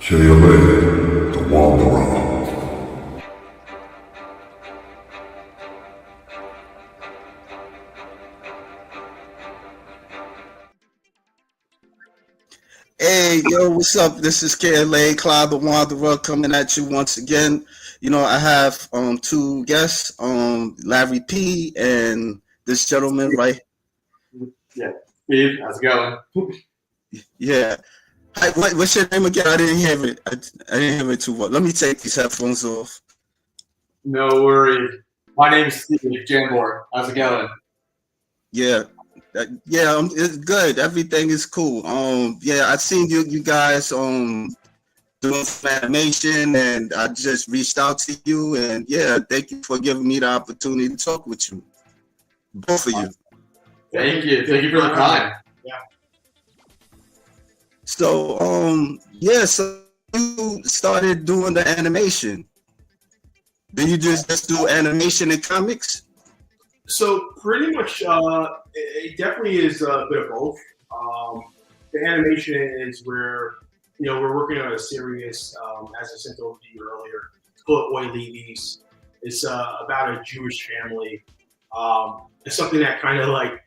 KLA, the Wanderer. Hey, yo, what's up? This is KLA, Clyde the Wanderer, coming at you once again. I have two guests, Larry P and this gentleman right. Yeah, Steve, how's it going? Yeah. Hi, what's your name again? I didn't hear it. I didn't hear it too well. Let me take these headphones off. No worries. My name is Steve Jambor. How's it going? Yeah. It's good. Everything is cool. I've seen you guys doing some animation, and I just reached out to you, and thank you for giving me the opportunity to talk with you, both of you. Thank you for the time. Yeah. So so you started doing the animation. Did you just do animation and comics? So pretty much, it definitely is a bit of both. The animation is where, we're working on a series, as I sent over to you earlier. It's called Oi Levies. It's about a Jewish family. It's something that kind of like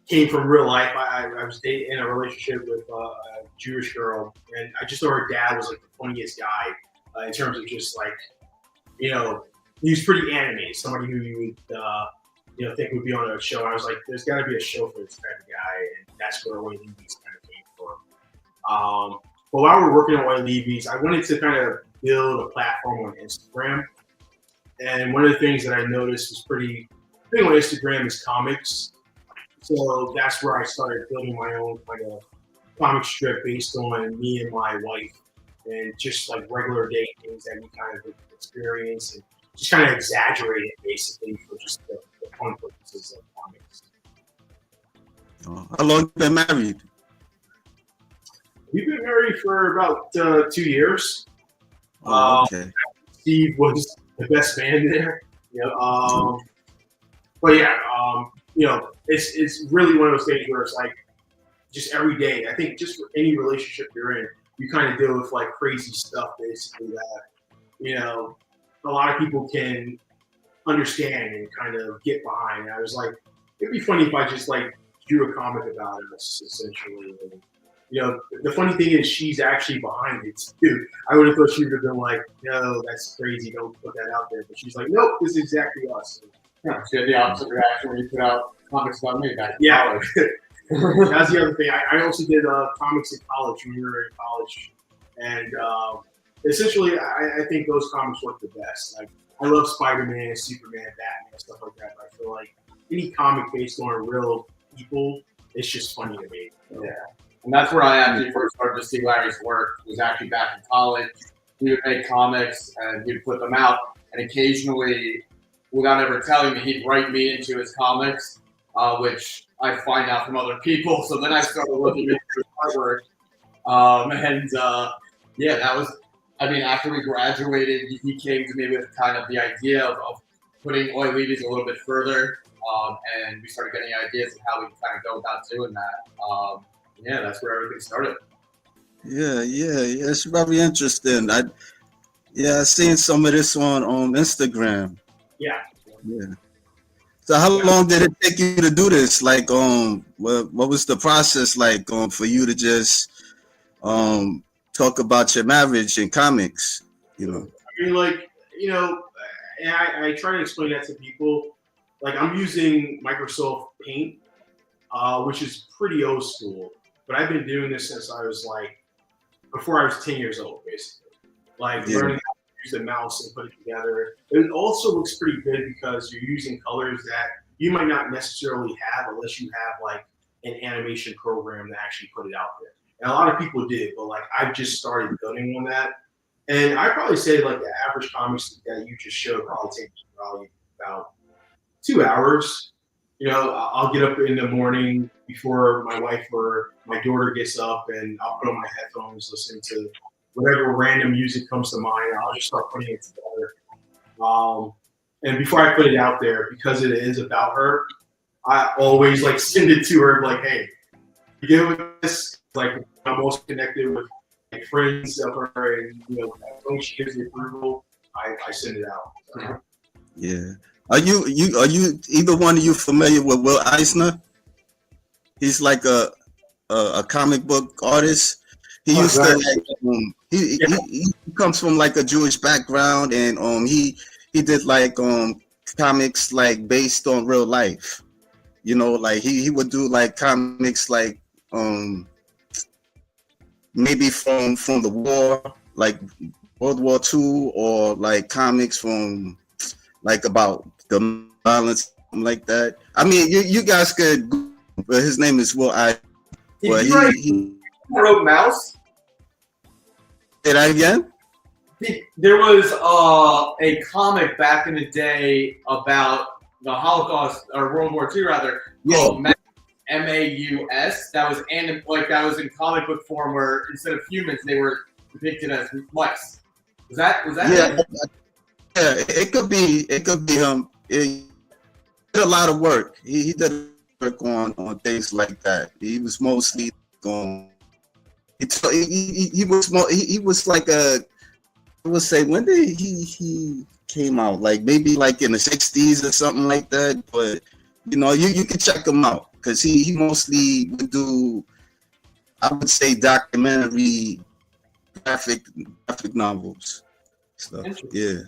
came from real life. I was in a relationship with a Jewish girl, and I just thought her dad was like the funniest guy in terms of just like, he was pretty animated, somebody who you would think would be on a show. I was like, there's got to be a show for this kind of guy, and that's where Oi Levies kind of came from. But while we're working on Oi Levies, I wanted to kind of build a platform on Instagram. And one of the things that I noticed was pretty big on Instagram is comics. So that's where I started building my own kind of comic strip based on me and my wife, and just like regular day things that we kind of experience, and just kind of exaggerate it basically for just the fun purposes of comics. How long have you been married? We've been married for about 2 years. Okay. Steve was the best man there. But it's really one of those things where it's like just every day. I think just for any relationship you're in, you kind of deal with like crazy stuff basically that, a lot of people can understand and kind of get behind. And I was like, it'd be funny if I just like drew a comic about us essentially. And, the funny thing is she's actually behind it too. I would have thought she would have been like, no, that's crazy. Don't put that out there. But she's like, nope, this is exactly us. Yeah, she had the opposite reaction when you put out comics about me back in college. That's the other thing. I also did comics in college when we were in college. And essentially, I think those comics work the best. Like, I love Spider-Man, Superman, Batman, stuff like that. But I feel like any comic based on real people, it's just funny to me. Yeah. And that's where I actually first started to see Larry's work. It was actually back in college. He would make comics and he'd put them out. And occasionally, without ever telling me, he'd write me into his comics, which I find out from other people. So then I started looking into his artwork. That was, after we graduated, he came to me with kind of the idea of putting Oi Levies a little bit further. And we started getting ideas of how we can kind of go about doing that. That's where everything started. Yeah, it's very interesting. I seen some of this on Instagram. Yeah. So how long did it take you to do this? Like, what was the process like for you to just talk about your marriage in comics? And I try to explain that to people. Like, I'm using Microsoft Paint, which is pretty old school. But I've been doing this since I was before I was 10 years old, basically. Learning how to use the mouse and put it together. It also looks pretty good because you're using colors that you might not necessarily have unless you have an animation program to actually put it out there. And a lot of people did, but I've just started building on that. And I probably say the average comics that you just showed probably takes about 2 hours. I'll get up in the morning before my wife or my daughter gets up, and I'll put on my headphones, listen to whatever random music comes to mind. I'll just start putting it together. And before I put it out there, because it is about her, I always send it to her hey, you get with this? I'm most connected with get friends of her, and when she gives the approval, I send it out. So. Yeah. Are you either one of you familiar with Will Eisner? He's like a comic book artist. He used to he comes from like a Jewish background, and he did like comics like based on real life. Like he would do like comics like maybe from the war, like World War II, or like comics from like about the violence, something like that. I mean, you guys could, but his name is Will I. Well, he wrote Mouse. Say that again. There was a comic back in the day about the Holocaust or World War II rather. Called MAUS. That was that was in comic book form, where instead of humans they were depicted as mice. Was that? Yeah, it could be him. He did a lot of work. He did work on things like that. He was mostly on. He was like a. I would say, when did he came out? Like maybe like in the 60s or something like that. But you can check him out, because he mostly would do, I would say, documentary graphic novels. So yeah.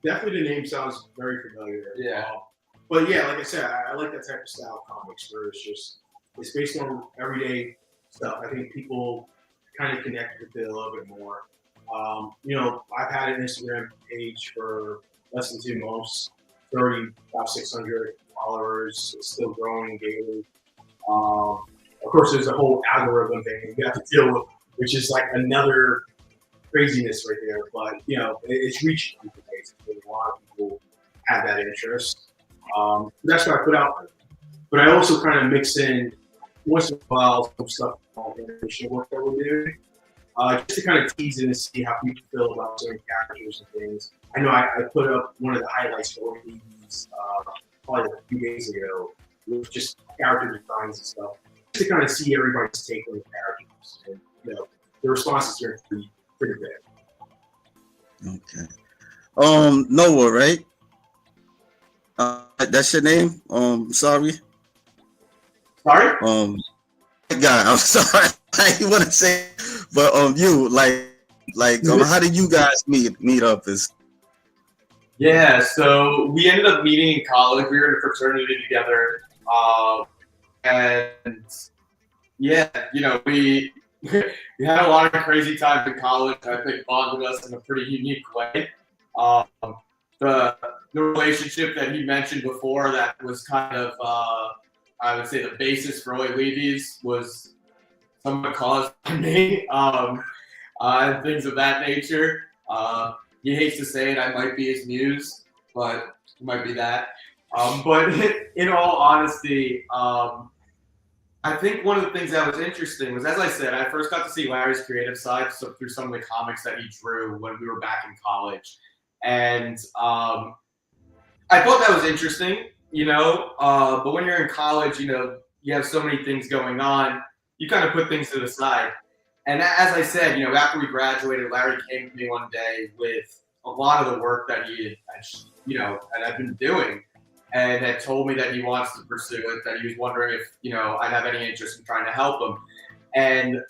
Definitely the name sounds very familiar. Yeah. But yeah, like I said, I like that type of style of comics where it's based on everyday stuff. I think people kind of connect with it a little bit more. I've had an Instagram page for less than 2 months, about 600 followers. It's still growing daily. Of course, there's a whole algorithm thing you have to deal with, which is like another craziness right there. But it's reaching people basically. A lot of people have that interest. That's what I put out there. But I also kind of mix in once in a while some stuff on animation work that we're doing. Just to kind of tease in and see how people feel about certain characters and things. I know I put up one of the highlights for these probably a few days ago with just character designs and stuff, just to kind of see everybody's take on the characters. And, the responses are pretty good. Okay. Noah, right? That's your name? Sorry. Sorry? God, I'm sorry. I didn't want to say, but you how did you guys meet up? Yeah, so we ended up meeting in college. We were in a fraternity together, and yeah, we we had a lot of crazy times in college. I think bonded us in a pretty unique way. The relationship that he mentioned before, that was kind of I would say the basis for Roy Levy's, was somewhat caused by me, and things of that nature. He hates to say it, I might be his muse, but it might be that. But in all honesty, I think one of the things that was interesting was, as I said, I first got to see Larry's creative side through some of the comics that he drew when we were back in college. And I thought that was interesting, but when you're in college, you have so many things going on, you kind of put things to the side. And as I said, after we graduated, Larry came to me one day with a lot of the work that he had been doing, and had told me that he wants to pursue it, that he was wondering if, I'd have any interest in trying to help him. And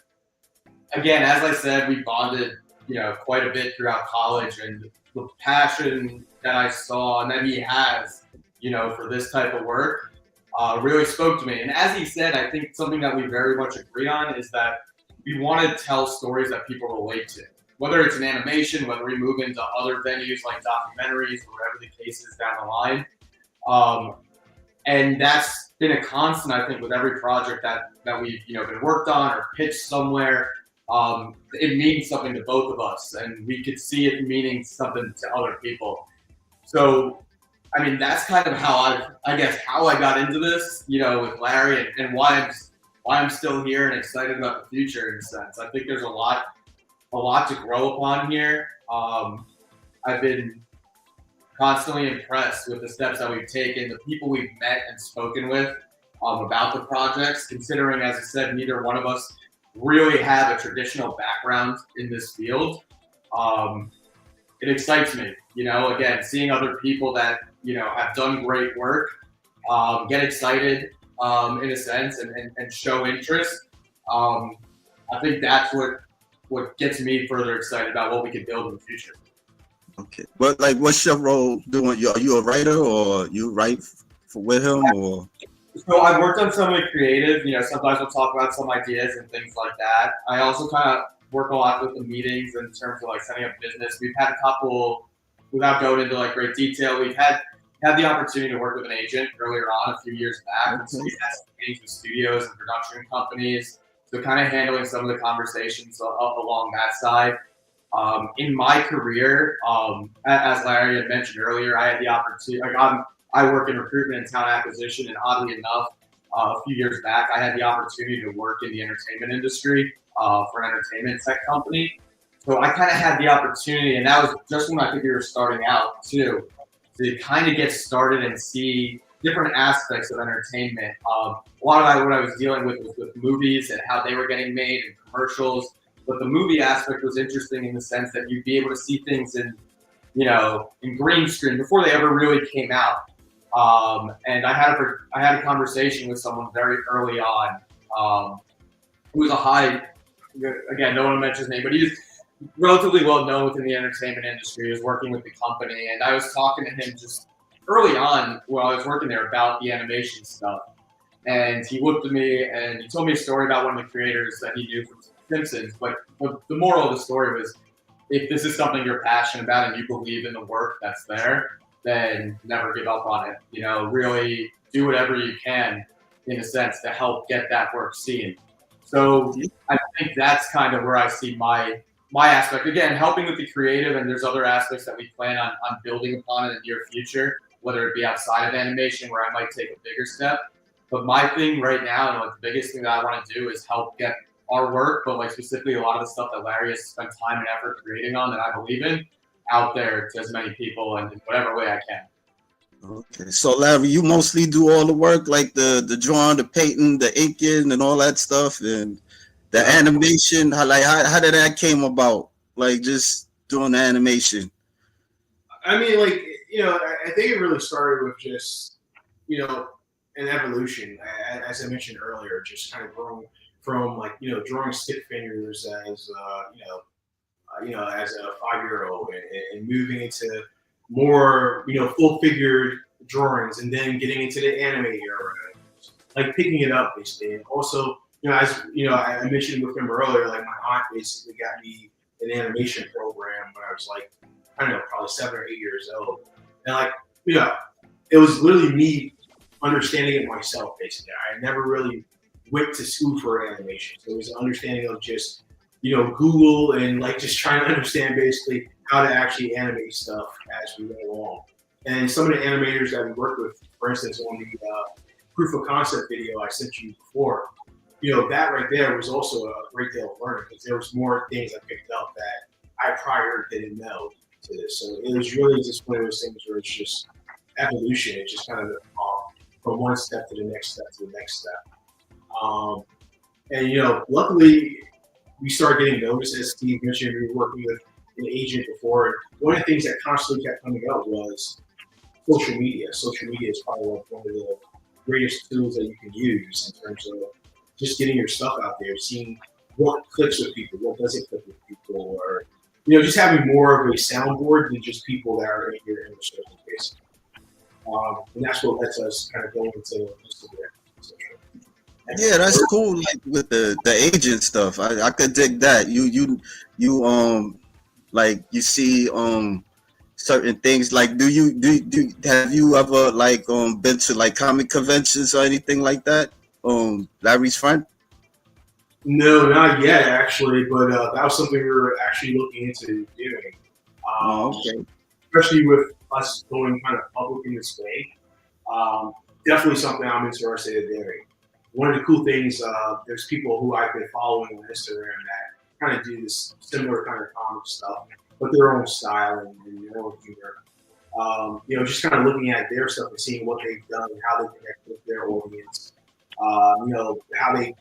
again, as I said, we bonded, quite a bit throughout college, and the passion that I saw and that he has, for this type of work, really spoke to me. And as he said, I think something that we very much agree on is that we want to tell stories that people relate to, whether it's an animation, whether we move into other venues like documentaries, or whatever the case is down the line. And that's been a constant, I think, with every project that we've been worked on or pitched somewhere. It means something to both of us, and we could see it meaning something to other people. So, I mean, that's kind of how I got into this, with Larry, and why I'm still here and excited about the future, in a sense. I think there's a lot to grow upon here. I've been constantly impressed with the steps that we've taken, the people we've met and spoken with about the projects, considering, as I said, neither one of us really have a traditional background in this field, it excites me. You know, again, seeing other people that, you know, have done great work, get excited in a sense and show interest. Um, I think that's what gets me further excited about what we could build in the future. Okay. But like, what's your role doing? Are you a writer or you write with him or? So I've worked on some of the creative, you know, sometimes we'll talk about some ideas and things like that. I also kind of work a lot with the meetings in terms of like setting up business. We've had a couple, without going into like great detail, we've had the opportunity to work with an agent earlier on a few years back. And so we've had some meetings with studios and production companies. So kind of handling some of the conversations along that side. In my career, as Larry had mentioned earlier, I had the opportunity, I work in recruitment and talent acquisition, and oddly enough, a few years back, I had the opportunity to work in the entertainment industry for an entertainment tech company. So I kind of had the opportunity, and that was just when I think we were starting out too, to kind of get started and see different aspects of entertainment. A lot of what I was dealing with was with movies and how they were getting made and commercials. But the movie aspect was interesting in the sense that you'd be able to see things in, you know, in green screen before they ever really came out. And I had a conversation with someone very early on, who was again, no one mentions his name, but he's relatively well known within the entertainment industry. He was working with the company, and I was talking to him just early on while I was working there about the animation stuff. And he looked at me and he told me a story about one of the creators that he knew from Simpsons. But the moral of the story was, if this is something you're passionate about and you believe in the work that's there, then never give up on it. You know, really do whatever you can, in a sense, to help get that work seen. So I think that's kind of where I see my aspect. Again, helping with the creative, and there's other aspects that we plan on building upon in the near future, whether it be outside of animation where I might take a bigger step. But my thing right now, and like the biggest thing that I want to do is help get our work, but like specifically a lot of the stuff that Larry has spent time and effort creating on that I believe in, out there to as many people and in whatever way I can. Okay, so Larry, you mostly do all the work, like the drawing, the painting, the inking, and all that stuff, and the animation. How did that came about? Like just doing the animation. I mean, like, you know, I think it really started with just, you know, an evolution. As I mentioned earlier, just kind of growing from like, you know, drawing stick figures as as a 5-year-old, and moving into more, you know, full figured drawings, and then getting into the Animator era, like picking it up basically. And also, you know, as you know, I mentioned with him earlier, like my aunt basically got me an animation program when I was like, I don't know, probably 7 or 8 years old. And like, you know, it was literally me understanding it myself basically. I never really went to school for animation. So it was an understanding of just, you know, Google and like just trying to understand basically how to actually animate stuff as we went along. And some of the animators that we worked with, for instance, on the proof of concept video I sent you before, you know, that right there was also a great deal of learning, because there was more things I picked up that I prior didn't know to this. So it was really just one of those things where it's just evolution. It's just kind of from one step to the next step to the next step. And, you know, luckily we started getting noticed, as Steve mentioned. We were working with an agent before. And one of the things that constantly kept coming up was social media. Social media is probably like one of the greatest tools that you can use in terms of just getting your stuff out there, seeing what clicks with people, what doesn't click with people, or, you know, just having more of a soundboard than just people that are in your inner circle, basically. And that's what lets us kind of go into Instagram. Yeah, that's cool. Like with the agent stuff, I could dig that. You like you see certain things. Like do have you ever like been to like comic conventions or anything like that? Larry's friend. No, not yet actually, but that was something we were actually looking into doing. Okay. Especially with us going kind of public in this way. Definitely something I'm interested in doing. One of the cool things, there's people who I've been following on Instagram that kind of do this similar kind of comic stuff, but their own style and their own humor. You know, just kind of looking at their stuff and seeing what they've done, how they connect with their audience. You know, how they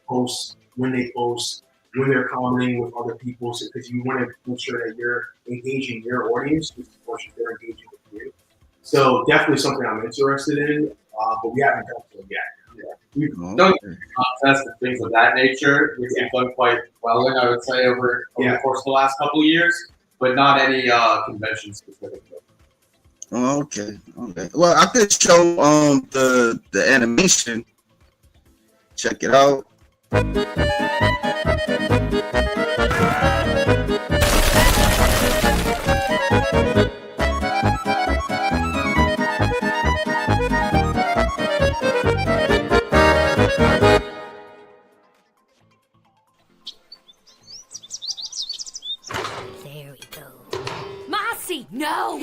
post when they post, when they're commenting with other people, because you want to make sure that you're engaging your audience just as much as they're engaging with you. So definitely something I'm interested in, but we haven't done so yet. Yeah. We've done contests and things of that nature, which we've done quite well in, I would say, over the course of the last couple of years, but not any convention specific. Oh, okay. Well, I could show the animation. Check it out. No!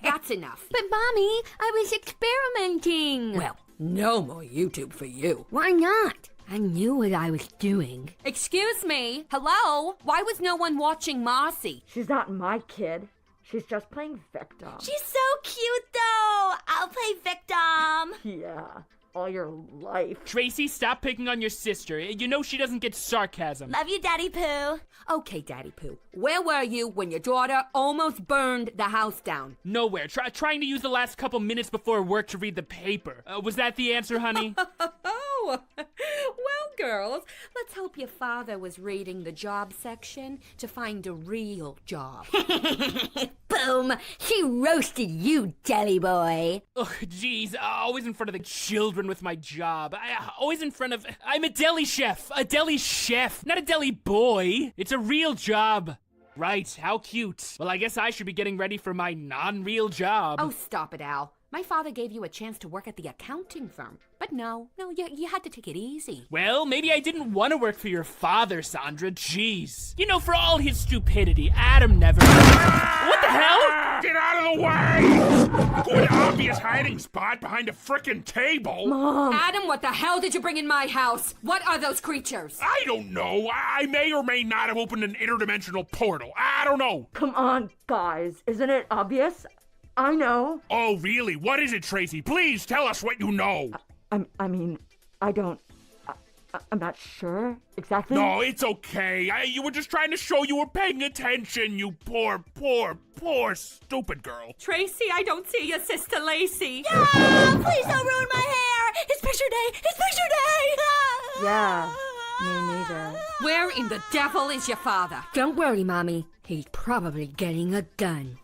That's enough. But, Mommy, I was experimenting. Well, no more YouTube for you. Why not? I knew what I was doing. Excuse me? Hello? Why was no one watching Marcy? She's not my kid. She's just playing victim. She's so cute, though. I'll play victim. Yeah, all your life. Tracy, stop picking on your sister. You know she doesn't get sarcasm. Love you, Daddy Pooh. Okay, Daddy Pooh. Where were you when your daughter almost burned the house down? Nowhere. Trying to use the last couple minutes before work to read the paper. Was that the answer, honey? Oh, well, girls, let's hope your father was reading the job section to find a real job. Boom! She roasted you, Jelly Boy. Ugh, jeez, always in front of the children with my job. Always in front of... I'm a deli chef, not a deli boy. It's a real job. Right, how cute. Well, I guess I should be getting ready for my non-real job. Oh, stop it, Al. My father gave you a chance to work at the accounting firm. But no, you had to take it easy. Well, maybe I didn't want to work for your father, Sandra. Jeez. You know, for all his stupidity, Adam never... What the hell? Get out of the way! Good obvious hiding spot behind a frickin' table. Mom! Adam, what the hell did you bring in my house? What are those creatures? I don't know. I may or may not have opened an interdimensional portal. I don't know. Come on, guys. Isn't it obvious? I know. Oh, really? What is it, Tracy? Please tell us what you know. I mean, I don't... I'm not sure exactly. No, it's okay. You were just trying to show you were paying attention, you poor, stupid girl. Tracy, I don't see your sister Lacey. Yeah, please don't ruin my hair. It's picture day. It's picture day. Yeah, me neither. Where in the devil is your father? Don't worry, Mommy. He's probably getting a gun.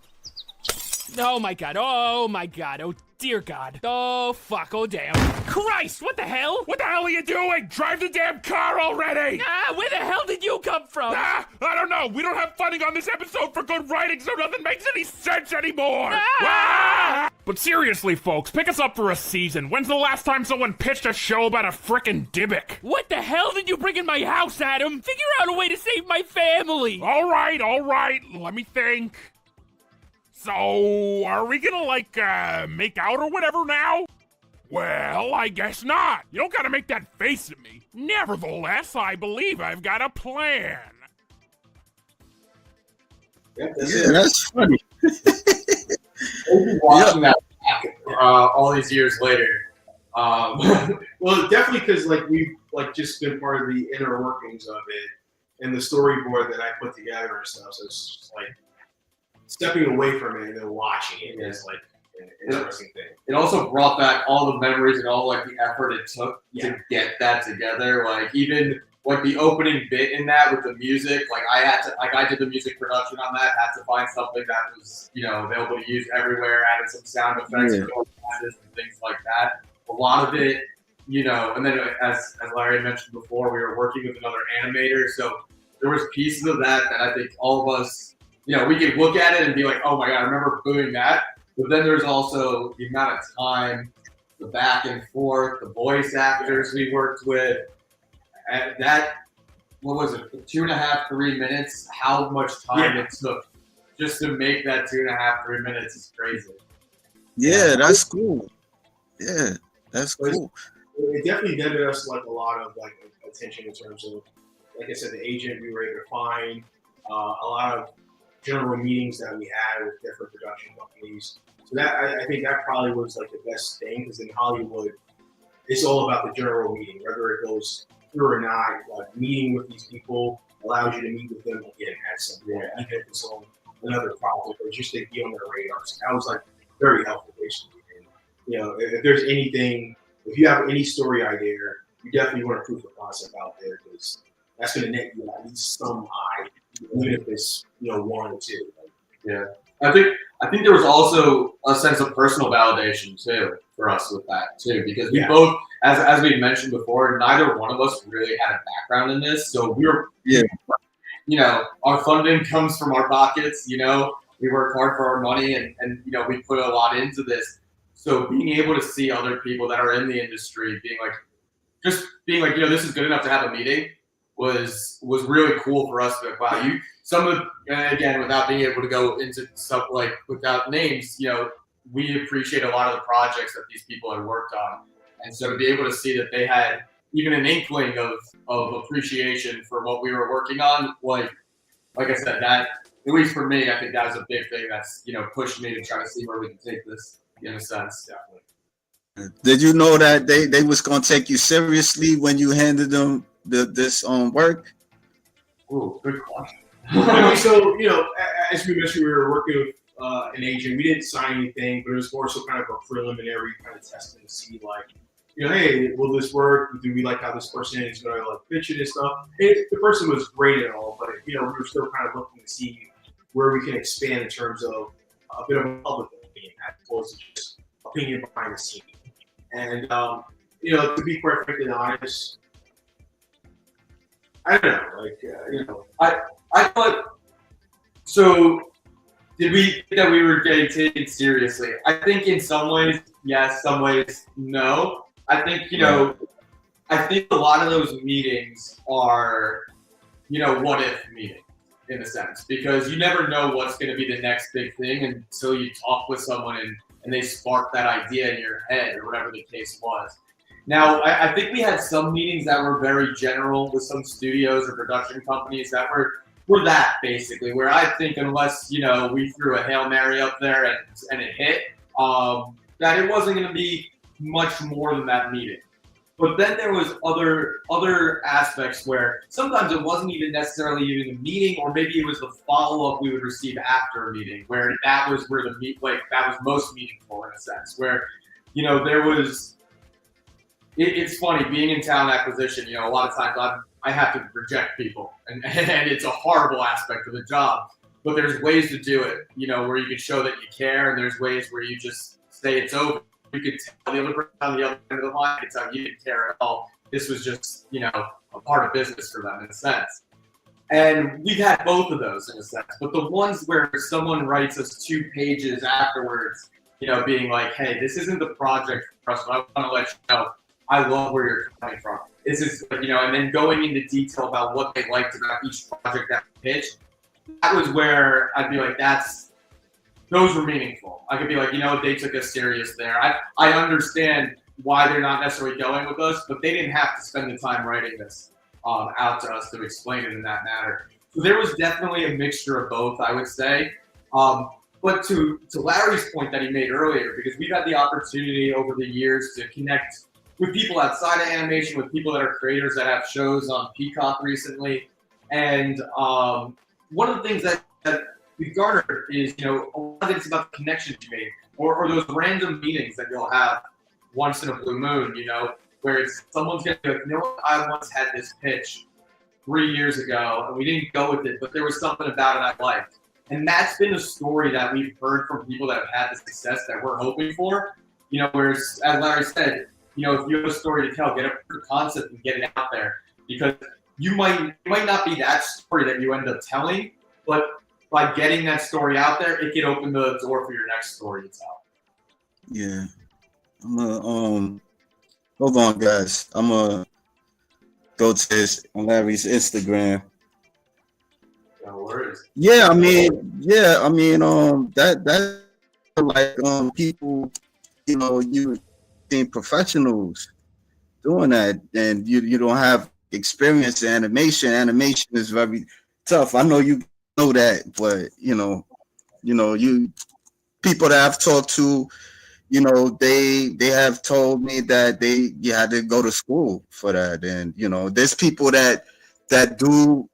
Oh my god, oh dear god. Oh fuck, oh damn. Christ, what the hell? What the hell are you doing? Drive the damn car already! Where the hell did you come from? I don't know. We don't have funding on this episode for good writing, so nothing makes any sense anymore. But seriously, folks, pick us up for a season. When's the last time someone pitched a show about a frickin' Dybbuk? What the hell did you bring in my house, Adam? Figure out a way to save my family. All right. Let me think. So, are we gonna, make out or whatever now? Well, I guess not. You don't gotta make that face at me. Nevertheless, I believe I've got a plan. Yeah, that's funny. Watching that back, all these years later. Well, definitely because we've just been part of the inner workings of it and the storyboard that I put together and stuff. So it's just stepping away from it and then watching it is an interesting thing. It also brought back all the memories and all the effort it took to get that together. Even the opening bit in that with the music, I did the music production on that, had to find something that was, available to use everywhere, added some sound effects and things like that. A lot of it, and then as Larry mentioned before, we were working with another animator, so there was pieces of that I think all of us, we could look at it and be like, oh my god, I remember doing that. But then there's also the amount of time, the back and forth, the voice actors we worked with. And that, what was it, 2.5, 3 minutes? How much time it took just to make that 2.5, 3 minutes is crazy. Yeah, that's cool. Yeah, that's cool. It definitely netted us a lot of attention in terms of, like I said, the agent we were able to find, a lot of general meetings that we had with different production companies. So that I think that probably was the best thing, because in Hollywood, it's all about the general meeting, whether it goes or not, like meeting with these people allows you to meet with them again at some point, even if it's on another project or just to be on their radar. So that was like very helpful, basically. And, you know, if there's anything, if you have any story idea, you definitely want to proof of concept out there because that's going to net you at least some eye, even if it's, you know, one or two. Yeah, I think there was also a sense of personal validation too for us with that too, because we both, as we mentioned before, neither one of us really had a background in this, so we were, you know, our funding comes from our pockets. You know, we work hard for our money, and you know, we put a lot into this. So being able to see other people that are in the industry being like, you know, this is good enough to have a meeting was really cool for us to be like, wow, you, some of, again, without being able to go into stuff like without names, you know, we appreciate a lot of the projects that these people had worked on. And so to be able to see that they had even an inkling of appreciation for what we were working on, like I said, that, at least for me, I think that was a big thing that's, you know, pushed me to try to see where we can take this in a sense. Definitely. Did you know that they was gonna take you seriously when you handed them this work? Ooh, good question. So, you know, as we mentioned, we were working with an agent. We didn't sign anything, but it was more so kind of a preliminary kind of testing to see, like, you know, hey, will this work? Do we like how this person is going to like pitch it and stuff? And the person was great and all, but you know, we were still kind of looking to see where we can expand in terms of a bit of a public opinion as opposed to just opinion behind the scenes. And you know, to be quite frankly honest, I don't know, like you know, I thought, so did we think that we were getting taken seriously? I think in some ways, yes, some ways, no. I think, you know, I think a lot of those meetings are, you know, what if meetings in a sense, because you never know what's going to be the next big thing until you talk with someone and they spark that idea in your head or whatever the case was. Now, I think we had some meetings that were very general with some studios or production companies that were that basically, where I think unless, you know, we threw a Hail Mary up there and it hit, that it wasn't going to be much more than that meeting. But then there was other aspects where sometimes it wasn't even necessarily even a meeting, or maybe it was the follow-up we would receive after a meeting, where that was where that was most meaningful in a sense, where, you know, there was, it's funny being in talent acquisition, you know, a lot of times I have to reject people and it's a horrible aspect of the job, but there's ways to do it, you know, where you can show that you care, and there's ways where you just say it's over. You could tell the other person on the other end of the line, it's how you didn't care at all. This was just, you know, a part of business for them in a sense. And we've had both of those in a sense. But the ones where someone writes us 2 pages afterwards, you know, being like, hey, this isn't the project for us, but I want to let you know, I love where you're coming from. This is, you know, and then going into detail about what they liked about each project that we pitched, that was where I'd be like, those were meaningful. I could be like, you know, they took us serious there. I understand why they're not necessarily going with us, but they didn't have to spend the time writing this out to us to explain it in that manner. So there was definitely a mixture of both, I would say. But to Larry's point that he made earlier, because we've had the opportunity over the years to connect with people outside of animation, with people that are creators that have shows on Peacock recently. And one of the things that we've garnered is, you know, a lot of it's about the connections you make, or those random meetings that you'll have once in a blue moon, you know, where it's someone's going to be like, you know what, I once had this pitch 3 years ago, and we didn't go with it, but there was something about it I liked. And that's been a story that we've heard from people that have had the success that we're hoping for, you know, whereas, as Larry said, you know, if you have a story to tell, get a concept and get it out there, because you might not be that story that you end up telling, but by getting that story out there, it can open the door for your next story to tell. Yeah. I'm gonna hold on, guys. I'm gonna go to Larry's Instagram. No worries. Yeah, I mean, that like people, you know, you seeing professionals doing that, and you don't have experience in animation. Animation is very tough. I know you know that, but you know, you people that I've talked to, you know, they have told me that you had to go to school for that, and you know, there's people that do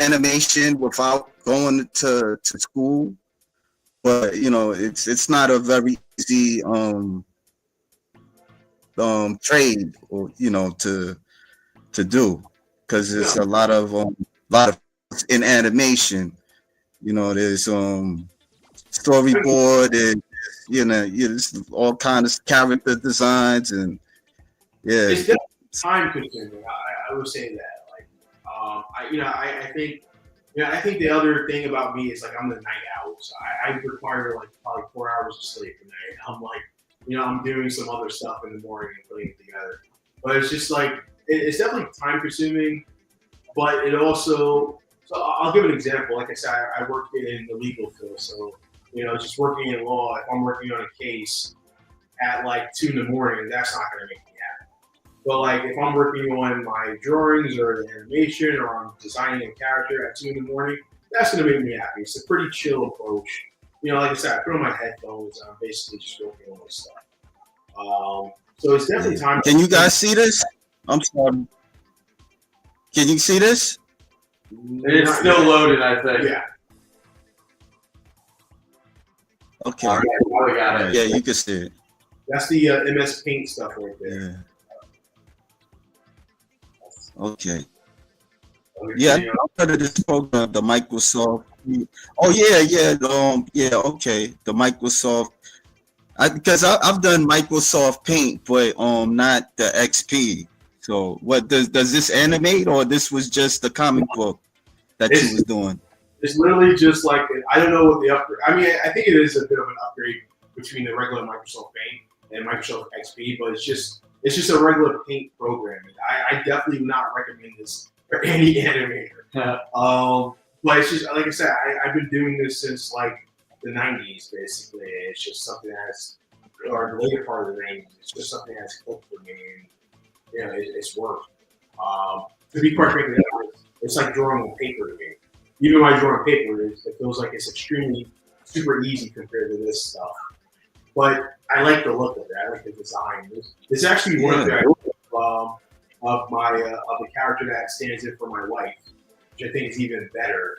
animation without going to school, but you know, it's not a very easy trade, or you know, to do, because it's a lot of in animation. You know, there's storyboard, and you know, it's all kind of character designs, and yeah. It's definitely time consuming. I would say that. Like, I think, I think the other thing about me is like I'm the night owl, so I require like probably 4 hours of sleep a night. I'm like, I'm doing some other stuff in the morning and putting it together. But it's just like it's definitely time consuming, but it also. So I'll give an example. Like I said, I work in the legal field, so just working in law. If I'm working on a case at like 2 in the morning, that's not going to make me happy. But like if I'm working on my drawings or the animation, or I'm designing a character at 2 in the morning, that's going to make me happy. It's a pretty chill approach. Like I said, I put on my headphones and I'm basically just working on my stuff. So it's definitely time. Can you guys see this? I'm sorry. Can you see this? It's still loaded, I think. Yeah. Okay. All right, now we got it. Yeah, you can see it. That's the MS Paint stuff right there. Yeah. Okay. Yeah, I heard of this program, the Microsoft. Oh yeah. Okay, the Microsoft. Because I've done Microsoft Paint, but not the XP. So what does this animate, or this was just the comic book that you was doing? It's literally just like, I don't know what the upgrade. I mean, I think it is a bit of an upgrade between the regular Microsoft Paint and Microsoft XP, but it's just a regular Paint program. I definitely would not recommend this for any animator. But it's just like I said, I've been doing this since like the 90s, basically. It's just something or the later part of the 90s. It's just something that's clicked for me. And, it's worked. To be quite frankly, it's like drawing on paper to me. Even when I draw on paper, it feels like it's extremely super easy compared to this stuff. But I like the look of it. I like the design. It's actually one of the character that stands in for my wife, which I think is even better.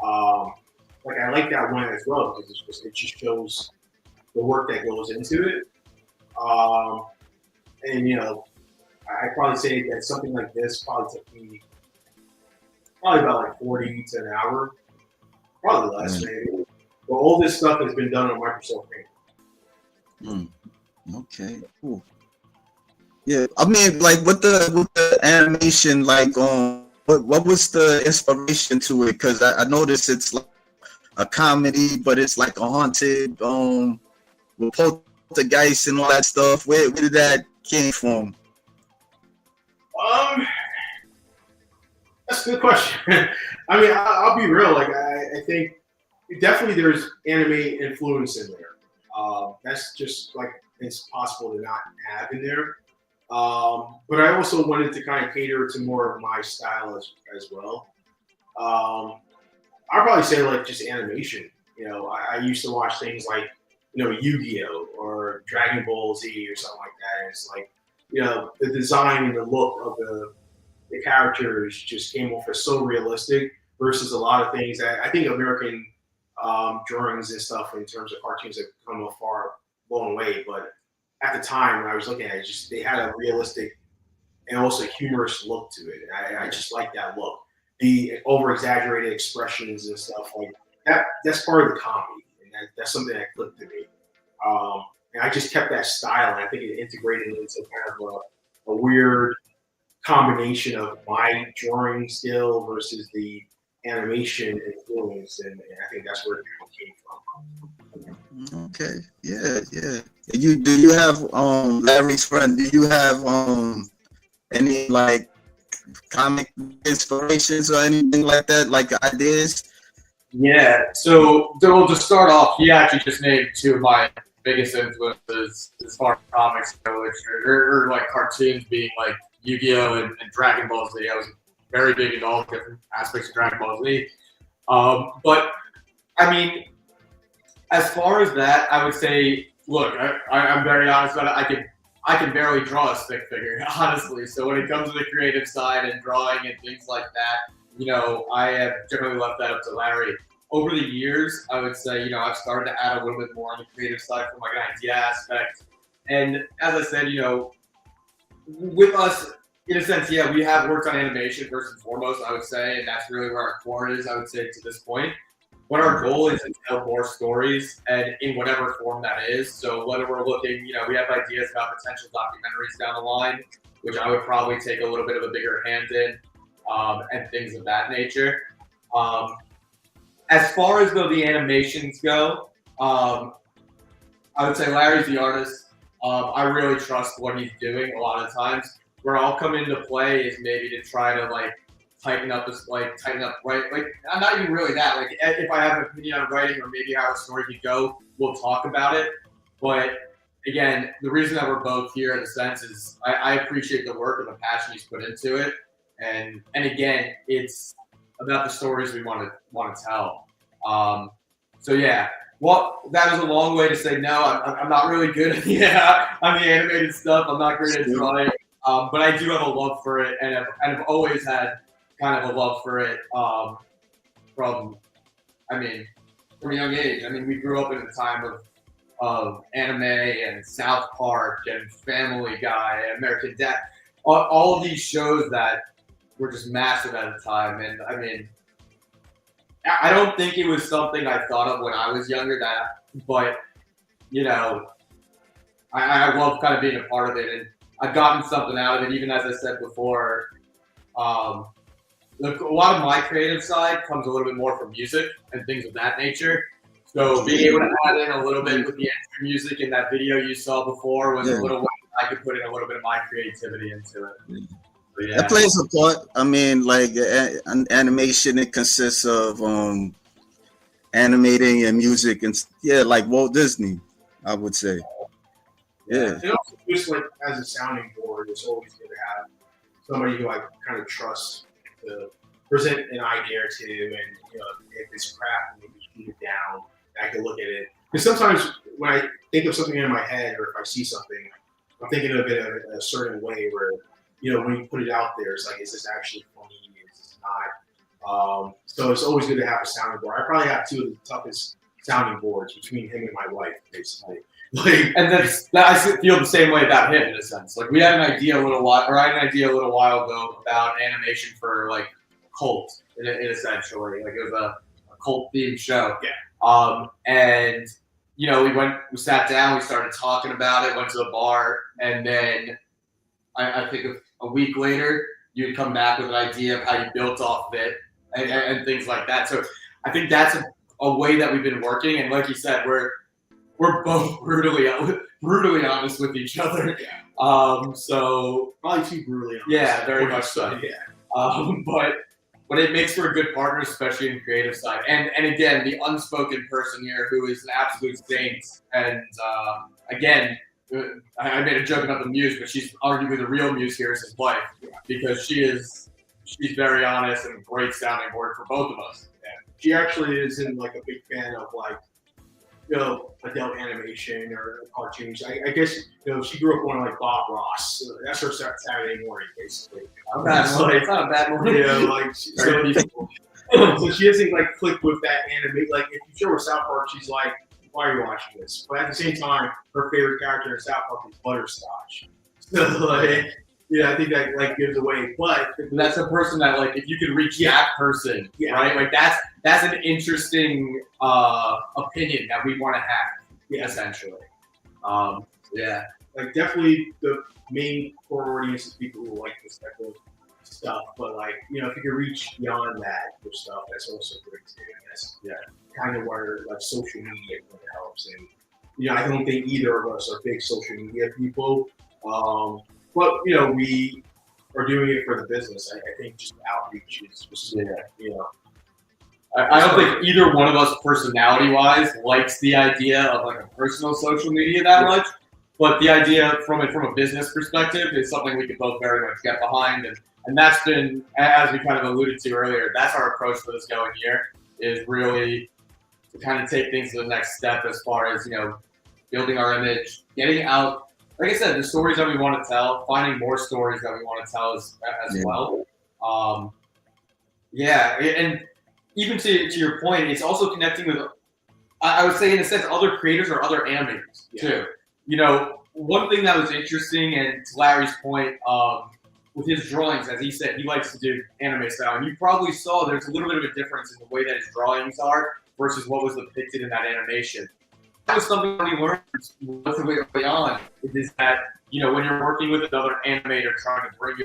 Like I like that one as well because it just shows the work that goes into it. And I'd probably say that something like this probably took me about like 40 to an hour, probably less maybe. But all this stuff has been done on Microsoft Paint. Okay, cool. Yeah, I mean, like with the animation, like what was the inspiration to it? Because I noticed it's like a comedy, but it's like a haunted, with poltergeist and all that stuff. Where did that came from? That's a good question. I mean, I'll be real. Like, I think definitely there's anime influence in there. That's just like it's possible to not have in there. But I also wanted to kind of cater to more of my style as well. I'd probably say like just animation. I used to watch things like Yu-Gi-Oh or Dragon Ball Z or something like that. It's like the design and the look of the characters just came off as so realistic versus a lot of things that I think American drawings and stuff in terms of cartoons have come a long way. But at the time when I was looking at it, they had a realistic and also humorous look to it. And I just like that look. The over-exaggerated expressions and stuff like that. That's part of the comedy, and that's something that clicked to me. And I just kept that style, and I think it integrated into kind of a weird combination of my drawing skill versus the animation influence, and I think that's where it came from. Okay, yeah. Do you have Larry's friend? Do you have any like comic inspirations or anything like that, like ideas? Yeah. So to start off, he actually just named two of my biggest influences as far as comics go, which are like cartoons, being like Yu-Gi-Oh! and Dragon Ball Z. I was very big into all the different aspects of Dragon Ball Z. But I mean, as far as that, I would say Look, I'm very honest about it. I can barely draw a stick figure, honestly. So when it comes to the creative side and drawing and things like that, I have generally left that up to Larry. Over the years, I would say, I've started to add a little bit more on the creative side from like an idea aspect. And as I said, with us, in a sense, yeah, we have worked on animation first and foremost, I would say, and that's really where our core is, I would say, to this point. But our goal is to tell more stories, and in whatever form that is. So whether we're looking, we have ideas about potential documentaries down the line, which I would probably take a little bit of a bigger hand in, and things of that nature. As far as though the animations go, I would say Larry's the artist. I really trust what he's doing a lot of times. Where I'll come into play is maybe to try to tighten up right. I'm not even really that. Like if I have an opinion on writing or maybe how a story could go, we'll talk about it. But again, the reason that we're both here in a sense is I appreciate the work and the passion he's put into it. And again, it's about the stories we want to tell. So yeah. Well, that was a long way to say no. I'm not really good on the animated stuff. I'm not great at drawing. But I do have a love for it, and I've always had kind of a love for it from a young age. We grew up in a time of anime and South Park and Family Guy and American Dad, all of these shows that were just massive at the time. And I don't think it was something I thought of when I was younger. But I love kind of being a part of it, and I've gotten something out of it. Even as I said before, a lot of my creative side comes a little bit more from music and things of that nature. So being able to add in a little bit with the extra music in that video you saw before was a little way I could put in a little bit of my creativity into it. So, yeah. That plays a part. Animation, it consists of animating and music and like Walt Disney, I would say. Yeah. And also just as a sounding board, it's always good to have somebody who I kind of trust to present an idea to, and if it's crap, maybe shoot it down. I can look at it, because sometimes when I think of something in my head, or if I see something, I'm thinking of it in a certain way where when you put it out there, it's like, is this actually funny? Is this not? So it's always good to have a sounding board. I probably have two of the toughest sounding boards between him and my wife, basically. And I feel the same way about him in a sense. Like I had an idea a little while ago about animation for cult, in essentially. Like it was a cult themed show. Yeah. And we sat down, we started talking about it, went to the bar, and then I think a week later you'd come back with an idea of how you built off of it and things like that. So I think that's a way that we've been working, and like you said, we're both brutally honest with each other. So probably too brutally honest. Yeah, very much so. Yeah. But it makes for a good partner, especially in the creative side. And again, the unspoken person here who is an absolute saint. And again, I made a joke about the muse, but she's arguably the real muse here is his wife, because she's very honest and a great sounding board for both of us. Yeah. She actually isn't a big fan of adult animation or cartoons. I guess she grew up on Bob Ross. So that's her Saturday morning, basically. It's not a bad morning. So she doesn't click with that anime. If you show her South Park, she's like, "Why are you watching this?" But at the same time, her favorite character in South Park is Butterscotch. So I think that gives away. But that's a person that if you could reach that person, right? That's an interesting opinion that we want to have, essentially. Definitely the main core audience is people who like this type of stuff. But if you can reach beyond that for stuff, that's also great too. And that's kind of where social media helps. And I don't think either of us are big social media people. But we are doing it for the business. I think just outreach is just I don't think either one of us, personality-wise, likes the idea of a personal social media that much. But the idea from a business perspective is something we could both very much get behind, and that's been, as we kind of alluded to earlier, that's our approach for this going year, is really to kind of take things to the next step as far as building our image, getting out. Like I said, the stories that we want to tell, finding more stories that we want to tell as well. And even to your point, it's also connecting with, I would say in a sense, other creators or other animators too. You know, one thing that was interesting, and to Larry's point, with his drawings, as he said, he likes to do anime style. And you probably saw there's a little bit of a difference in the way that his drawings are versus what was depicted in that animation. That was something that we learned relatively early on, is that, you know, when you're working with another animator trying to bring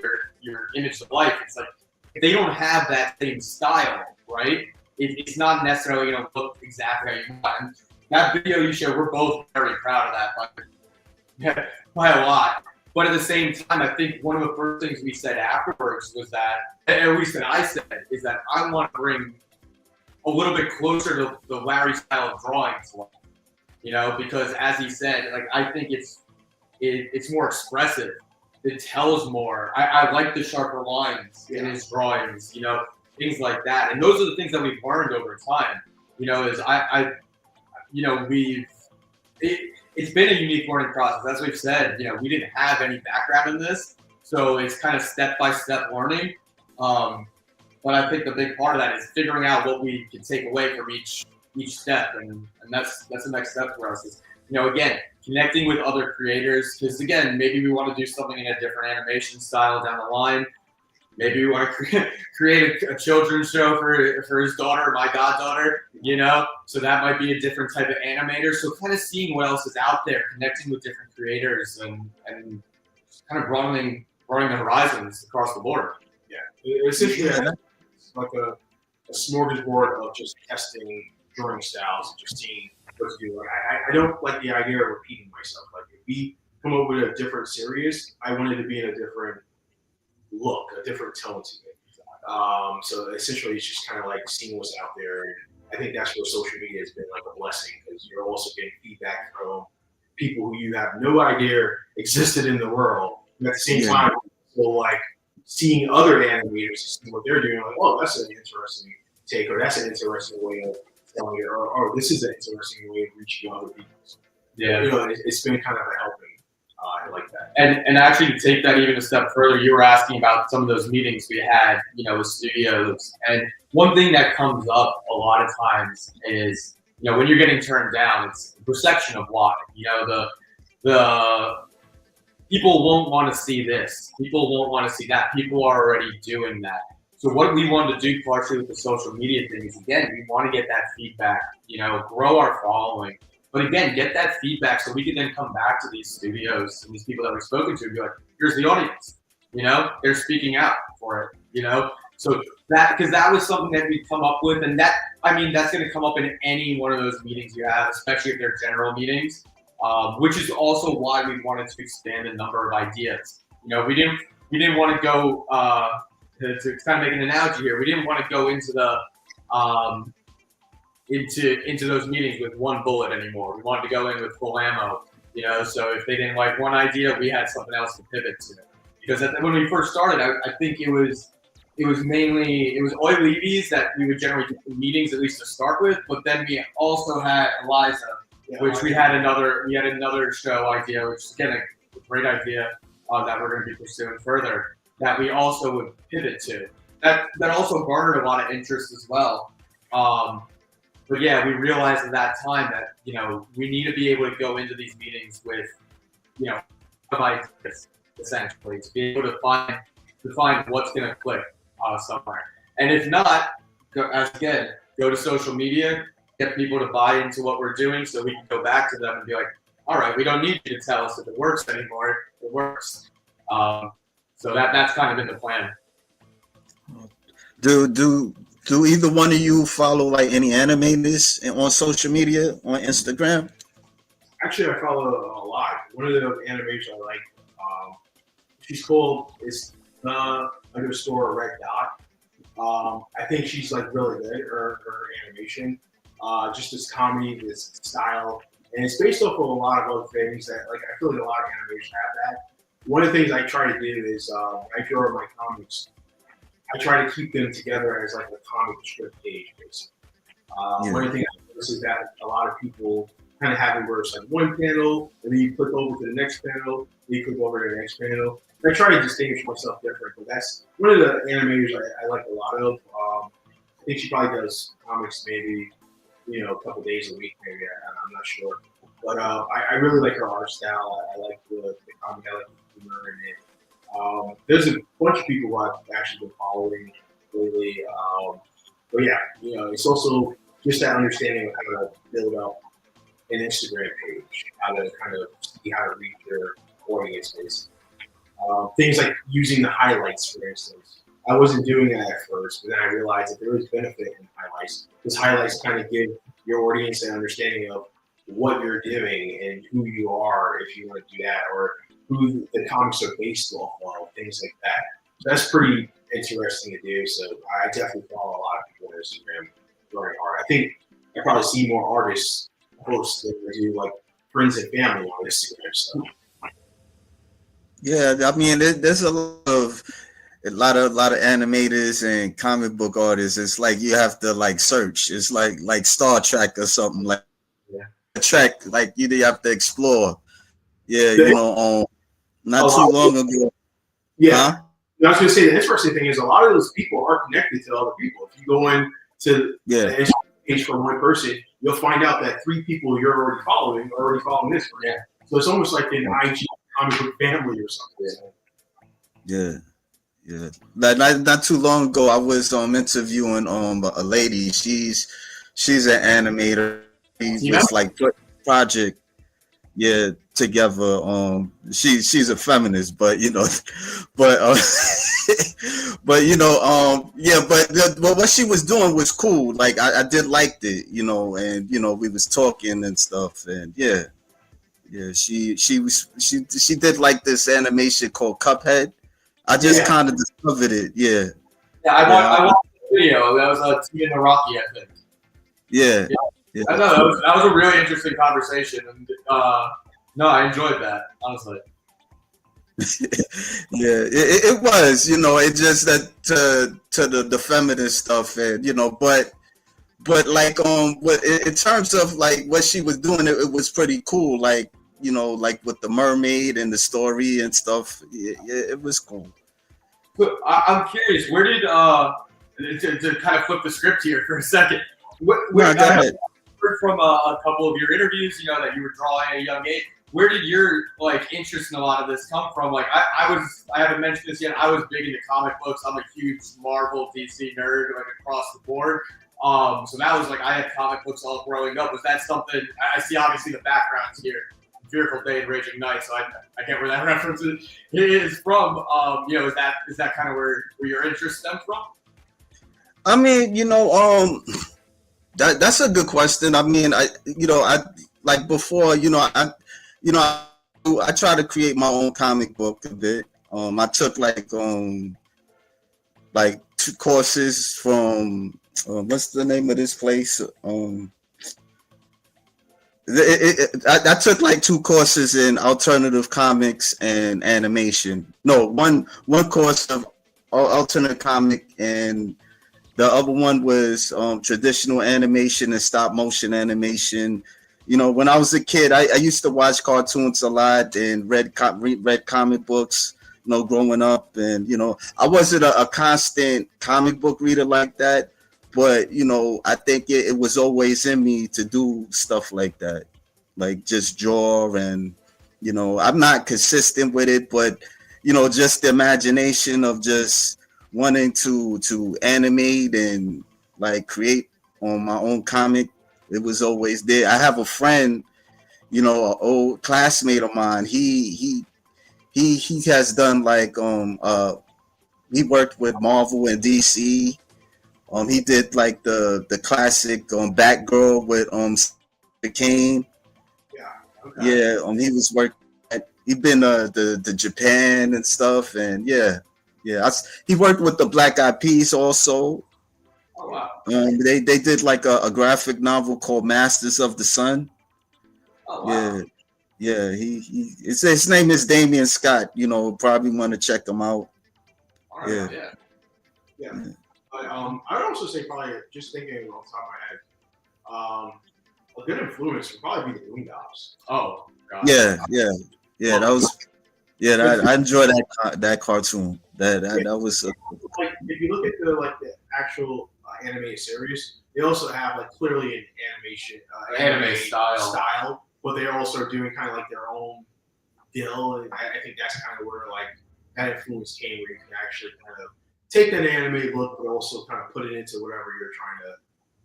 your image to life, it's like, if they don't have that same style, right? It's not necessarily going to look exactly how you want. And that video you showed, we're both very proud of that by a lot. But at the same time, I think one of the first things we said afterwards was that, at least that I said, is that I want to bring a little bit closer to the Larry style of drawing to life. You know, because as he said, like, I think it's more expressive. It tells more. I like the sharper lines in his drawings, you know, things like that. And those are the things that we've learned over time. You know, is it's been a unique learning process. As we've said, you know, we didn't have any background in this, so it's kind of step-by-step learning. But I think the big part of that is figuring out what we can take away from each step, and that's the next step for us. Is, you know, again, connecting with other creators, because again, maybe we want to do something in a different animation style down the line. Maybe we want to create a children's show for his daughter, my goddaughter, you know? So that might be a different type of animator. So kind of seeing what else is out there, connecting with different creators, and kind of broadening the horizons across the board. Yeah, essentially, it's like a smorgasbord of just testing drawing styles and just seeing what to do. I don't like the idea of repeating myself. Like, if we come up with a different series, I want it to be in a different look, a different tone to it. So essentially, it's just kind of like seeing what's out there. And I think that's where social media has been like a blessing, because you're also getting feedback from people who you have no idea existed in the world. And at the same time, so like seeing other animators, see what they're doing, like, oh, that's an interesting take, or that's an interesting way of telling it, or this is an interesting way of reaching other people. Yeah, you know, it's been kind of a helping. I like that. And actually, to take that even a step further, you were asking about some of those meetings we had, you know, with studios. And one thing that comes up a lot of times is, you know, when you're getting turned down, it's the perception of why. You know, the people won't want to see this. People won't want to see that. People are already doing that. So what we wanted to do partially with the social media thing is, again, we want to get that feedback, you know, grow our following. But again, get that feedback so we can then come back to these studios and these people that we've spoken to and be like, here's the audience. You know, they're speaking out for it, you know? So that, because that was something that we'd come up with. And that, I mean, that's going to come up in any one of those meetings you have, especially if they're general meetings, which is also why we wanted to expand the number of ideas. You know, we didn't want to go, to kind of make an analogy here, we didn't want to go into the, into those meetings with one bullet anymore. We wanted to go in with full ammo, you know, so if they didn't like one idea, we had something else to pivot to. Because when we first started, I think it was Oi Levy's that we would generally do meetings, at least to start with, but then we also had Eliza, which we had another show idea, which is again a great idea that we're going to be pursuing further, that we also would pivot to. That also garnered a lot of interest as well. But yeah, we realized at that time that, you know, we need to be able to go into these meetings with, you know, ideas, essentially, to be able to find what's going to click somewhere. And if not, go to social media, get people to buy into what we're doing so we can go back to them and be like, all right, we don't need you to tell us if it works anymore. It works. So that's kind of been the plan. Do either one of you follow like any animators on social media, on Instagram? Actually, I follow a lot. One of the animators I like, she's called _Red Dot. I think she's like really good. Her animation, just this comedy, this style, and it's based off of a lot of other things that, like, I feel like a lot of animation have that. One of the things I try to do is I draw my comics. I try to keep them together as like a comic strip page, basically. One of the things I notice is that a lot of people kind of have it where it's like one panel, and then you click over to the next panel, then you click over to the next panel. And I try to distinguish myself different, but that's one of the animators I like a lot of. I think she probably does comics maybe, a couple days a week, maybe. I'm not sure. But I really like her art style. I like the comic. I like the humor in it. There's a bunch of people who I've actually been following lately. But yeah, it's also just that understanding of how to build up an Instagram page, how to kind of see how to reach your audience base. Things like using the highlights, for instance. I wasn't doing that at first, but then I realized that there is benefit in highlights. Because highlights kind of give your audience an understanding of what you're doing and who you are if you want to do that, or who the comics are based off of, things like that. So that's pretty interesting to do. So I definitely follow a lot of people on Instagram very hard. I think I probably see more artists post than I do like friends and family on Instagram. So Yeah, I mean, there's a lot of animators and comic book artists. It's like you have to like search. It's like Star Trek or something like Trek. Like you have to explore. Yeah, not too long ago. Yeah. Huh? I was going to say the interesting thing is a lot of those people are connected to other people. If you go into the Instagram page for one person, you'll find out that 3 people you're already following are already following this person. Yeah. So it's almost like an IG comic book family or something. Yeah. Not too long ago, I was interviewing a lady. She's an animator. We was like project. Yeah, together. She's a feminist, but but but what she was doing was cool. Like I did like it, and we was talking and stuff, and yeah, she did like this animation called Cuphead. I just kind of discovered it. Yeah. Yeah, I watched the video. That was Tia Naraki, I think. Yeah. I know that was a really interesting conversation, and no, I enjoyed that, honestly. Yeah, it was. It just that to the feminist stuff, and but like in terms of like what she was doing, it was pretty cool. Like like with the mermaid and the story and stuff. Yeah, it was cool. But I'm curious, where did to kind of flip the script here for a second? Go ahead. Heard from a couple of your interviews, that you were drawing at a young age. Where did your interest in a lot of this come from? Like I haven't mentioned this yet. I was big into comic books. I'm a huge Marvel, DC nerd, across the board. So that was I had comic books all growing up. Was that something? I see obviously the backgrounds here. Fearful Day and Raging Night, so I get where that reference is from. Is that kind of where your interest stemmed from? I mean, that's a good question. I mean, I like before, I try to create my own comic book a bit. I took like 2 courses from what's the name of this place? I took like 2 courses in alternative comics and animation. No, one course of alternative comic, and the other one was traditional animation and stop motion animation. When I was a kid, I used to watch cartoons a lot and read comic books, growing up. And, I wasn't a constant comic book reader like that. But, I think it was always in me to do stuff like that, like just draw. And, I'm not consistent with it, but, just the imagination of just wanting to animate and like create on my own comic. It was always there. I have a friend, an old classmate of mine. He has done like he worked with Marvel and DC. He did like the classic Batgirl with Kane. Yeah. Okay. Yeah. He was working. He been the Japan and stuff, and yeah. He worked with the Black Eyed Peas also. Oh wow. They did like a graphic novel called Masters of the Sun. Oh wow. Yeah. His name is Damian Scott. Probably want to check him out. All right, yeah. But I would also say probably just thinking off the top of my head, a good influence would probably be the Boondocks. Oh, God. Yeah. That was. Yeah, I enjoy that cartoon. That was. Like if you look at the actual animated series, they also have like clearly an animation Anime style, but they're also doing kind of like their own deal, and I think that's kind of where like that influence came, where you can actually kind of take that anime look, but also kind of put it into whatever you're trying to.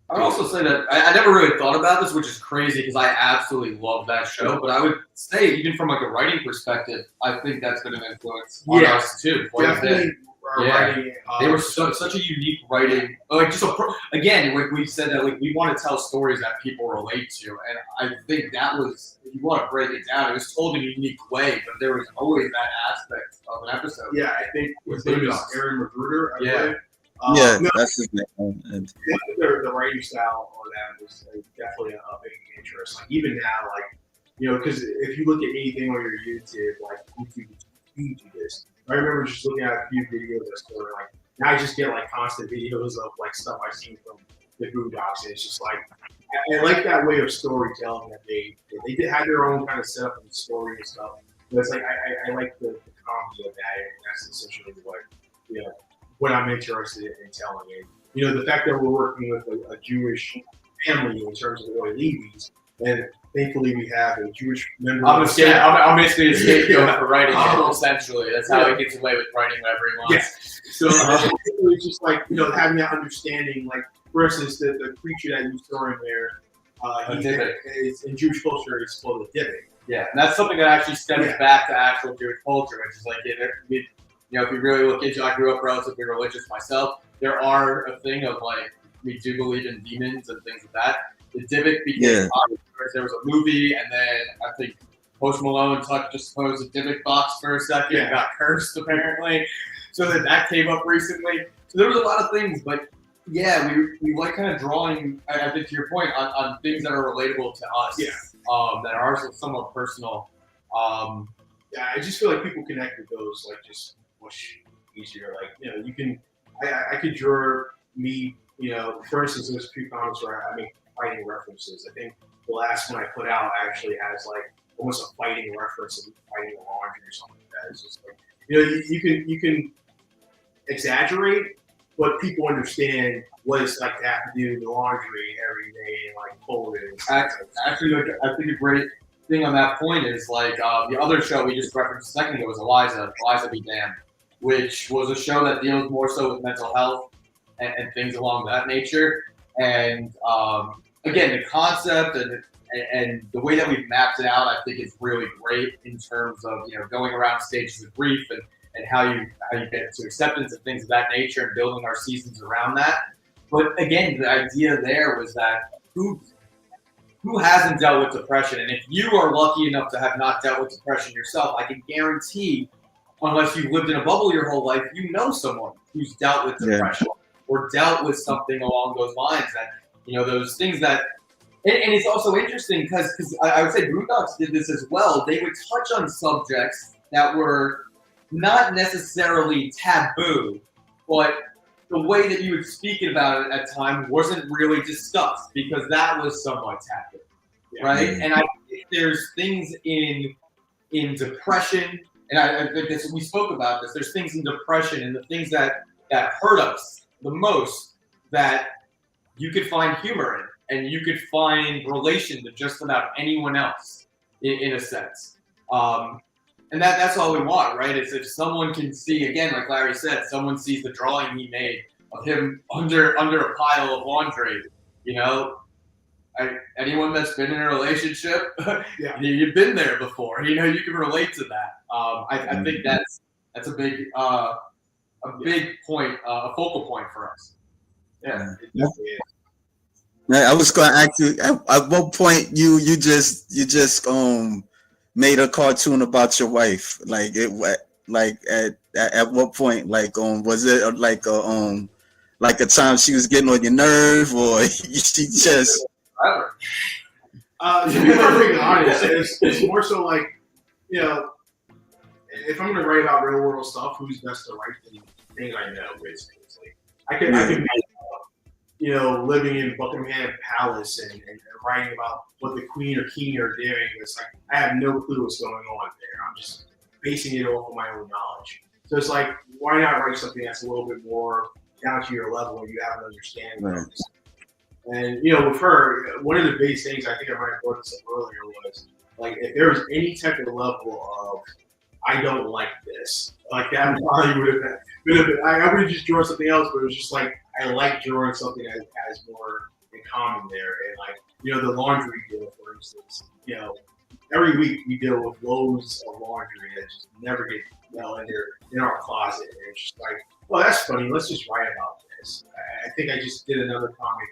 I would also say that I never really thought about this, which is crazy because I absolutely love that show. But I would say, even from like a writing perspective, I think that's been an influence on us too. Definitely. Writing, they were such a unique writing. Like just again, like we said that like we want to tell stories that people relate to, and I think that was, if you want to break it down, it was told in a unique way, but there was always that aspect of an episode. Yeah, I think his name is Aaron Magruder. That's his name. And the writing style on that was definitely a big interest. Like even now, like because if you look at anything on your YouTube, like YouTube do this. I remember just looking at a few videos that were like, now I just get like constant videos of like stuff I've seen from the Boondocks, and it's just like I like that way of storytelling that they had their own kind of setup and story and stuff. But it's like I like the comedy of that, and that's essentially what I'm interested in telling. And the fact that we're working with a Jewish family in terms of the Roy Levy's, and thankfully we have a Jewish member. I'm basically a scapegoat for writing it, essentially. That's how he gets away with writing whatever he wants. Yes. So it's just like having that understanding. Like for instance, the creature that you saw in there, is in Jewish culture, it's called a Dybbuk. Yeah, and that's something that actually stems back to actual Jewish culture, which is like if you really look into, I grew up relatively religious myself. There are a thing of like we do believe in demons and things like that. The Dybbuk became popular. There was a movie, and then I think Post Malone just posed a Dybbuk box for a second and got cursed apparently. So that came up recently. So there was a lot of things, but yeah, we like kind of drawing. I think to your point on things that are relatable to us. Yeah. That are somewhat personal. Yeah, I just feel like people connect with those like just much easier. Like you can, I could draw me. For instance, there's a few comments where I make fighting references. I think the last one I put out actually has like almost a fighting reference of fighting the laundry or something like that. It's just like you can exaggerate, but people understand what it's like to have to do the laundry every day and like fold it. Actually, I think a great thing on that point is like the other show we just referenced a second ago was Eliza Be Damned, which was a show that deals more so with mental health and things along that nature. And again, the concept and the way that we've mapped it out, I think is really great in terms of going around stages of grief and how you get to acceptance and things of that nature and building our seasons around that. But again, the idea there was that who hasn't dealt with depression? And if you are lucky enough to have not dealt with depression yourself, I can guarantee, unless you've lived in a bubble your whole life, you know someone who's dealt with depression or dealt with something along those lines. That those things that, and it's also interesting because I would say Boondocks did this as well. They would touch on subjects that were not necessarily taboo, but the way that you would speak about it at times wasn't really discussed because that was somewhat taboo, right? And I think there's things in depression, and I think we spoke about this. There's things in depression and the things that hurt us the most that you could find humor in, and you could find relation to just about anyone else, in a sense. And that's all we want, right? Is if someone can see, again, like Larry said, someone sees the drawing he made of him under a pile of laundry, anyone that's been in a relationship, you've been there before. You can relate to that. I think that's a big point, a focal point for us. Yeah. I was going to ask you, at what point you just made a cartoon about your wife? Like at what point? Like was it like a time she was getting on your nerve, or she just? To be perfectly honest, it's more so like if I'm gonna write about real world stuff, who's best to write the thing I know? Basically, it's like I could make living in Buckingham Palace and writing about what the Queen or King are doing. It's like I have no clue what's going on there. I'm just basing it off of my own knowledge. So it's like, why not write something that's a little bit more down to your level where you have an understanding of this? And with her, one of the big things I think I might have brought this up earlier was like if there was any type of level of I don't like this, like that probably would have been. I would have just drawn something else, but it was just like I like drawing something that has more in common there. And like the laundry deal, for instance, every week we deal with loads of laundry that just never get in our closet. And it's just like, well, that's funny. Let's just write about this. I think I just did another comic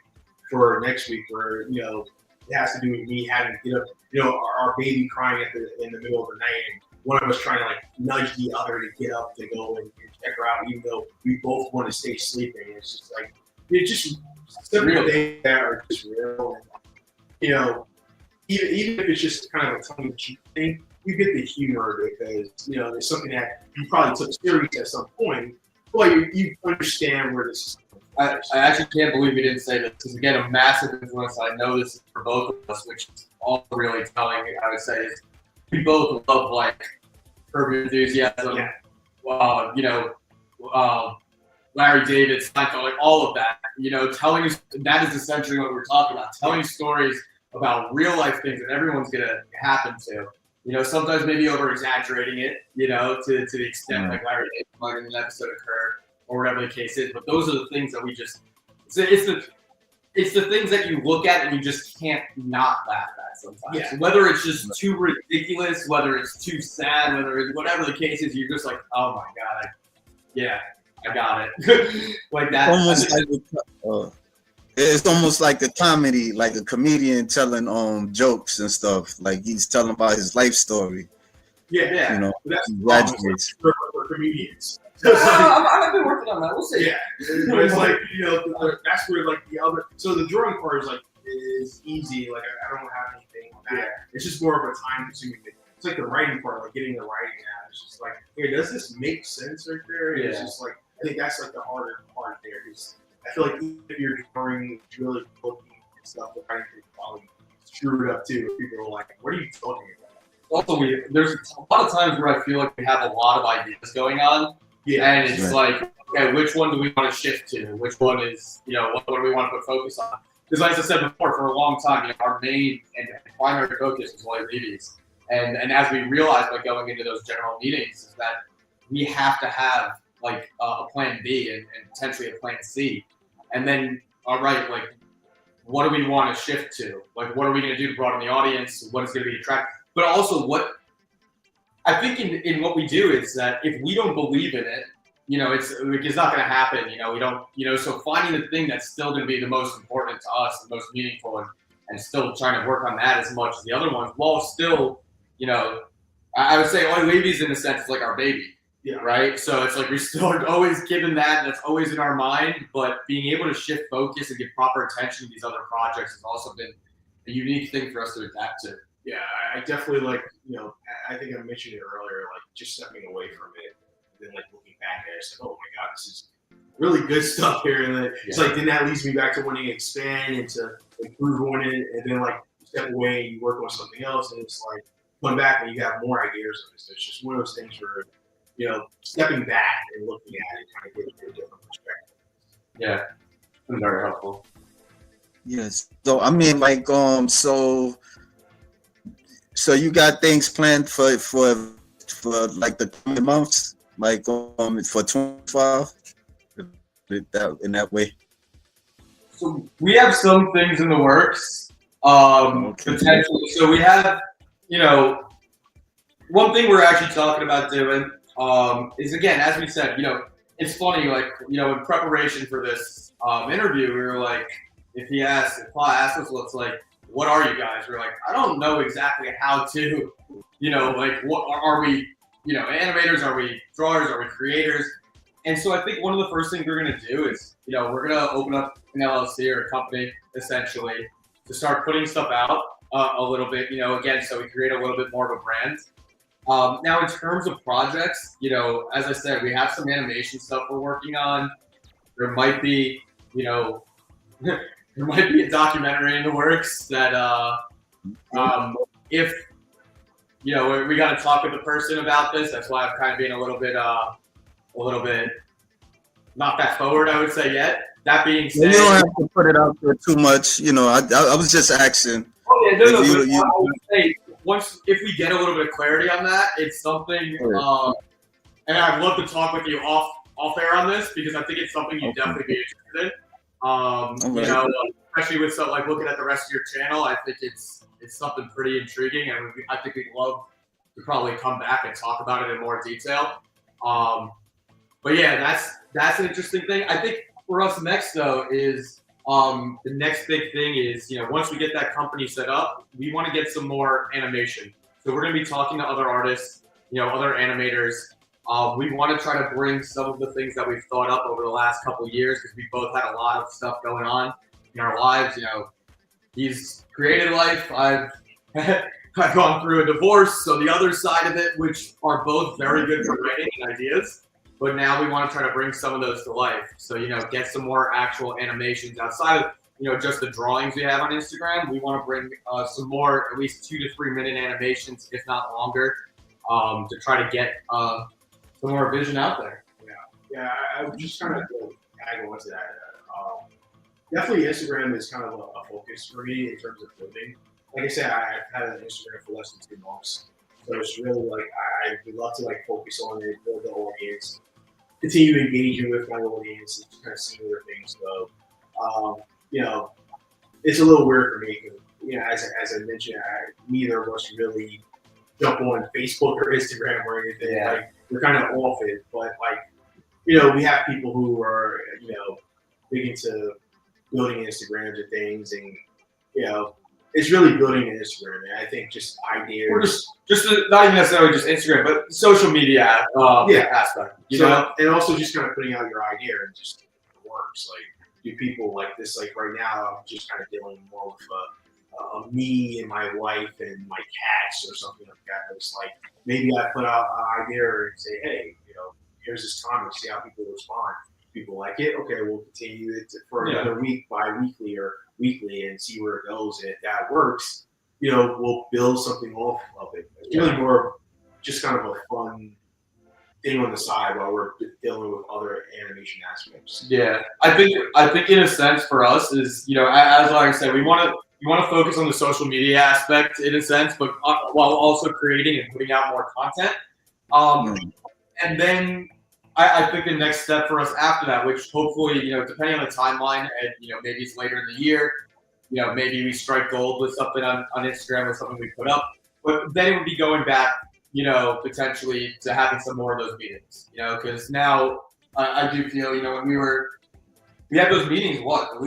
for next week where it has to do with me having to get up, our baby crying in the middle of the night, and one of us trying to like nudge the other to get up to go and check her out, even though we both want to stay sleeping. It's just like just simple things that are just real. And, even if it's just kind of a tongue-in-cheek thing, you get the humor because there's something that you probably took serious at some point. Well, you understand where this is. I actually can't believe we didn't say this because again, a massive influence. I know this is for both of us, which is also really telling. I would say is we both love like Curb Your Enthusiasm. Yeah. Larry David, Seinfeld, like all of that. Telling us that is essentially what we're talking about. Telling stories about real life things that everyone's gonna happen to. Sometimes maybe over exaggerating it. To the extent like Larry David might in an episode occurred. Or whatever the case is, but those are the things that we just it's the things that you look at and you just can't not laugh at sometimes. Yeah. Whether it's just too ridiculous, whether it's too sad, whatever the case is, you're just like, oh my god, I got it. Like that. It's almost like a comedy, like a comedian telling jokes and stuff. Like he's telling about his life story. Yeah. That's for comedians. I've been working on that. We'll see. Yeah, but it's like that's where like the other. So the drawing part is easy. Like I don't have anything on that. Yeah. It's just more of a time-consuming thing. It's like the writing part, like getting the writing out. It's just like, hey, does this make sense right there? Yeah. It's just like I think that's like the harder part there because I feel like if you're drawing really looking and stuff, the writing could probably screw it up too. People are like, "What are you talking about?" Also, there's a lot of times where I feel like we have a lot of ideas going on. Yeah, and it's like, okay, which one do we want to shift to? Which one is, what do we want to put focus on? Because as I said before, for a long time, our main and primary focus was Larry Levy's. And as we realized by going into those general meetings is that we have to have like a plan B and potentially a plan C. And then, all right, like, what do we want to shift to? Like, what are we going to do to broaden the audience? What is going to be attractive? But also what I think in what we do is that if we don't believe in it, it's not going to happen. We don't, so finding the thing that's still going to be the most important to us, the most meaningful, and still trying to work on that as much as the other ones, while still, I would say Oi Levy's in a sense is like our baby, right? So it's like we still are always given that, that's always in our mind, but being able to shift focus and give proper attention to these other projects has also been a unique thing for us to adapt to. Yeah, I definitely like, I think I mentioned it earlier, like just stepping away from it and then like looking back at it, it's like, oh my God, this is really good stuff here. And then it's like, then that leads me back to wanting to expand and to improve on it. And then like you step away and you work on something else. And it's like, come back and you have more ideas of it. So it's just one of those things where, stepping back and looking at it kind of gives you a different perspective. Yeah, it's very helpful. Yes. So, I mean, like, so you got things planned for like the coming months, like for 25, in that way. So we have some things in the works, potentially. So we have, one thing we're actually talking about doing is again, as we said, it's funny, like in preparation for this interview, we were like, if Paul asked us, what's like. What are you guys? We're like, I don't know exactly how to, like, what are we, animators? Are we drawers? Are we creators? And so I think one of the first things we're going to do is, we're going to open up an LLC or a company, essentially, to start putting stuff out a little bit, again, so we create a little bit more of a brand. Now, in terms of projects, as I said, we have some animation stuff we're working on. There might be, there might be a documentary in the works that if we got to talk with the person about this. That's why I'm kind of being a little bit not that forward, I would say yet. That being said, you don't have to put it out there too much. I was just asking. Oh yeah, no. I would say if we get a little bit of clarity on that, it's something. And I'd love to talk with you off air on this because I think it's something you'd definitely be interested in. Especially with looking at the rest of your channel, I think it's something pretty intriguing, and I think we'd love to probably come back and talk about it in more detail. But yeah, that's an interesting thing. I think for us next though is the next big thing is once we get that company set up, we want to get some more animation. So we're going to be talking to other artists, other animators. We want to try to bring some of the things that we've thought up over the last couple of years because we both had a lot of stuff going on in our lives. He's created life. I've gone through a divorce, so the other side of it, which are both very good for writing and ideas. But now we want to try to bring some of those to life. So, get some more actual animations outside of, just the drawings we have on Instagram. We want to bring some more, at least 2 to 3 minute animations, if not longer, to try to get some more vision out there. Yeah, I would just kind of tag on to that. Definitely Instagram is kind of a focus for me in terms of building. Like I said, I've had an Instagram for less than 2 months. So it's really I would love to focus on it, build the audience, continue engaging with my audience, and just kind of see where things go. It's a little weird for me because, as I mentioned, neither of us really jump on Facebook or Instagram or anything. Yeah. We're kind of off it, but we have people who are big into building Instagrams and things, and it's really building an Instagram. And I think just ideas, or just not even necessarily just Instagram, but social media aspect. And also just kind of putting out your idea and just it works. Do people like this? Right now, I'm just kind of dealing more with me and my wife and my cats or something like that. It's maybe I put out an idea and say, hey, here's this comment, see how people respond. People like it, okay, we'll continue it for another week, bi-weekly or weekly, and see where it goes. And if that works, we'll build something off of it. It's really more just kind of a fun thing on the side while we're dealing with other animation aspects. Yeah, I think in a sense for us is as like I said, we want to focus on the social media aspect in a sense, but while also creating and putting out more content. And then I think the next step for us after that, which hopefully, depending on the timeline, and maybe it's later in the year, maybe we strike gold with something on Instagram or something we put up. But then it would be going back, potentially to having some more of those meetings, because now I do feel, when we had those meetings, at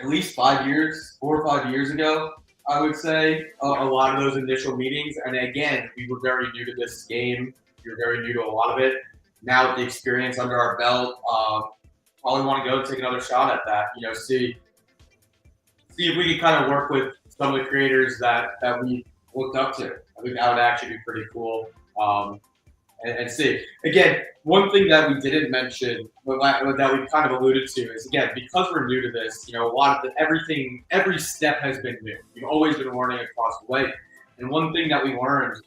least 5 years, 4 or 5 years ago, I would say a lot of those initial meetings. And again, we were very new to this game. We were very new to a lot of it. Now with the experience under our belt, probably want to go take another shot at that. See if we can kind of work with some of the creators that we looked up to. I think that would actually be pretty cool. And see. Again, one thing that we didn't mention, but that we kind of alluded to, is again, because we're new to this, a lot of every step has been new. We've always been learning across the way. And one thing that we learned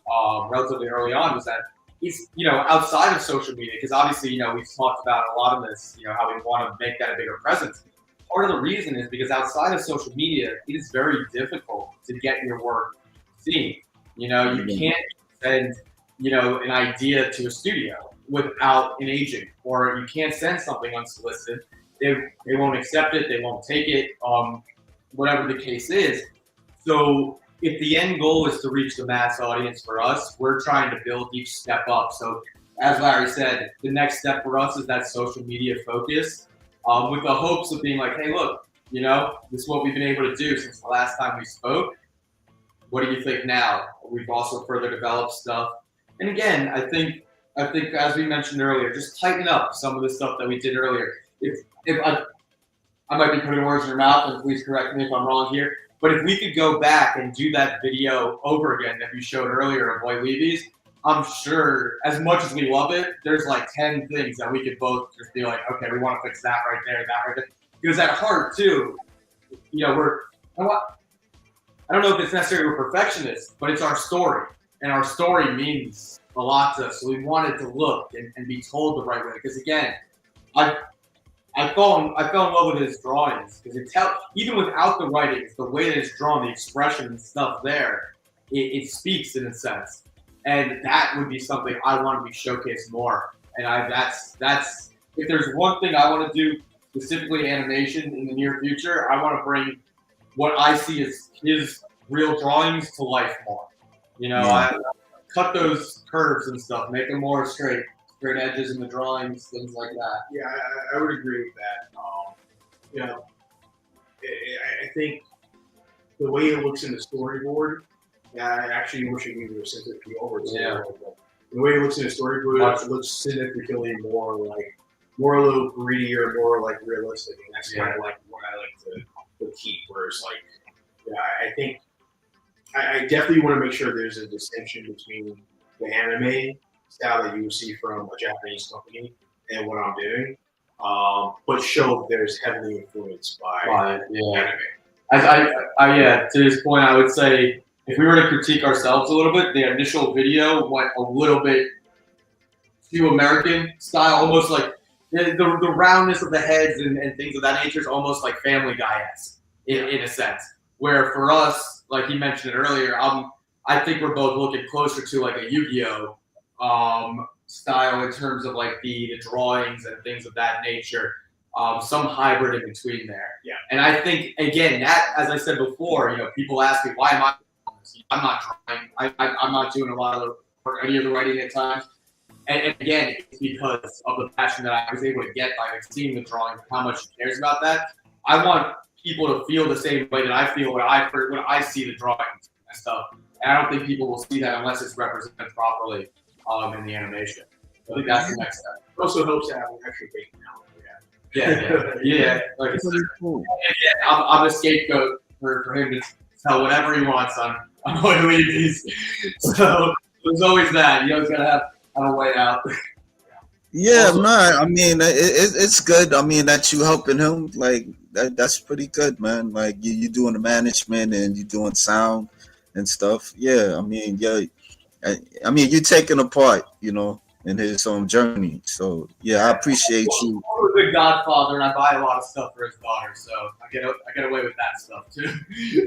relatively early on was that it's, outside of social media, because obviously, we've talked about a lot of this, how we want to make that a bigger presence. Part of the reason is because outside of social media, it is very difficult to get your work seen. You can't send, an idea to a studio without an agent, or you can't send something unsolicited. They won't accept it. They won't take it, whatever the case is. So if the end goal is to reach the mass audience for us, we're trying to build each step up. So as Larry said, the next step for us is that social media focus, with the hopes of being like, hey, look, this is what we've been able to do since the last time we spoke. What do you think now? We've also further developed stuff. And again, I think as we mentioned earlier, just tighten up some of the stuff that we did earlier. If I might be putting words in your mouth, and please correct me if I'm wrong here, but if we could go back and do that video over again that you showed earlier of Boy Levy's, I'm sure, as much as we love it, there's 10 things that we could both just be like, okay, we want to fix that right there, that right there. Because at heart, too, I don't know if it's necessarily we're perfectionists, but it's our story, and our story means a lot to us. So we want it to look and be told the right way. Because again, I fell in love with his drawings because even without the writing, the way that it's drawn, the expression and stuff there, it speaks in a sense, and that would be something I want to be showcased more. And that's if there's one thing I want to do specifically animation in the near future, I want to bring what I see as his real drawings to life more. I cut those curves and stuff, make them more straight edges in the drawings, things like that. Yeah, I would agree with that. I think the way it looks in the storyboard, I actually wish I knew there was significantly over. Yeah. The way it looks in the storyboard, it looks significantly more a little grittier, more like realistic, and that's kind of like what I like to keep. Whereas, I think I definitely want to make sure there's a distinction between the anime style that you would see from a Japanese company and what I'm doing, but show there's heavily influenced by anime. To this point, I would say if we were to critique ourselves a little bit, the initial video went a little bit too American style, almost like the roundness of the heads and things of that nature is almost like Family Guy-esque in a sense. Where for us, like he mentioned it earlier, I think we're both looking closer to like a Yu-Gi-Oh! Style in terms of like the drawings and things of that nature. Some hybrid in between there. Yeah. And I think again that, as I said before, people ask me why am I doing this? I'm not trying. I'm not doing a lot of any of the writing at times. And again, it's because of the passion that I was able to get by seeing the drawing, how much he cares about that. I want people to feel the same way that I feel when I see the drawings and stuff. And I don't think people will see that unless it's represented properly in the animation. So I think that's the next step. It also helps to have an extra big now. Yeah. Like I said, I'm a scapegoat for him to tell whatever he wants on what movies. So there's always that. You always gotta have a way out. Yeah, no, I mean it's good. I mean that you helping him, like that's pretty good, man. Like you doing the management and you doing sound and stuff. Yeah, I mean you're taking a part, in his journey. So yeah, I appreciate you. I'm a good godfather, and I buy a lot of stuff for his daughter, so I get away with that stuff too. Yeah,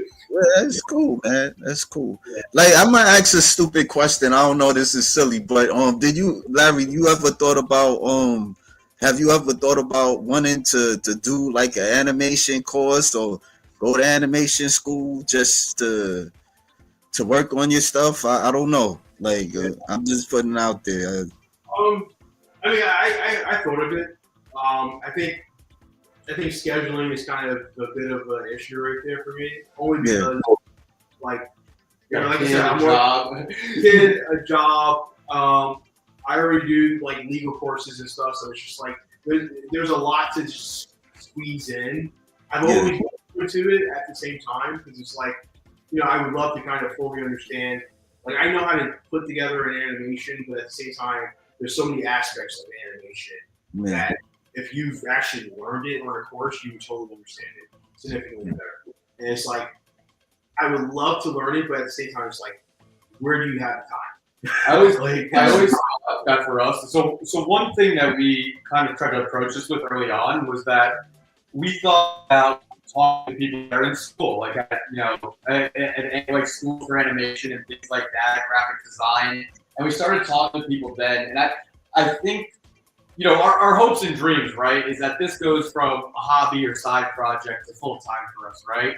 that's cool, man. That's cool. Like I might ask a stupid question. I don't know, this is silly, but Larry, have you ever thought about wanting to do like an animation course or go to animation school just to work on your stuff? I don't know. Like I'm just putting it out there. I thought of it. I think scheduling is kind of a bit of an issue right there for me. Only because, like I said, I'm a job. I already do like legal courses and stuff, so it's just like there's a lot to just squeeze in. I've always been to it at the same time because it's like, I would love to kind of fully understand. Like I know how to put together an animation, but at the same time, there's so many aspects of animation that if you've actually learned it on a course, you would totally understand it significantly better. And it's like, I would love to learn it, but at the same time, it's like, where do you have the time? I always thought that for us. So one thing that we kind of tried to approach this with early on was that we thought about talking to people that are in school, like like school for animation and things like that, graphic design. And we started talking to people then, and I think, our hopes and dreams, right, is that this goes from a hobby or side project to full time for us, right?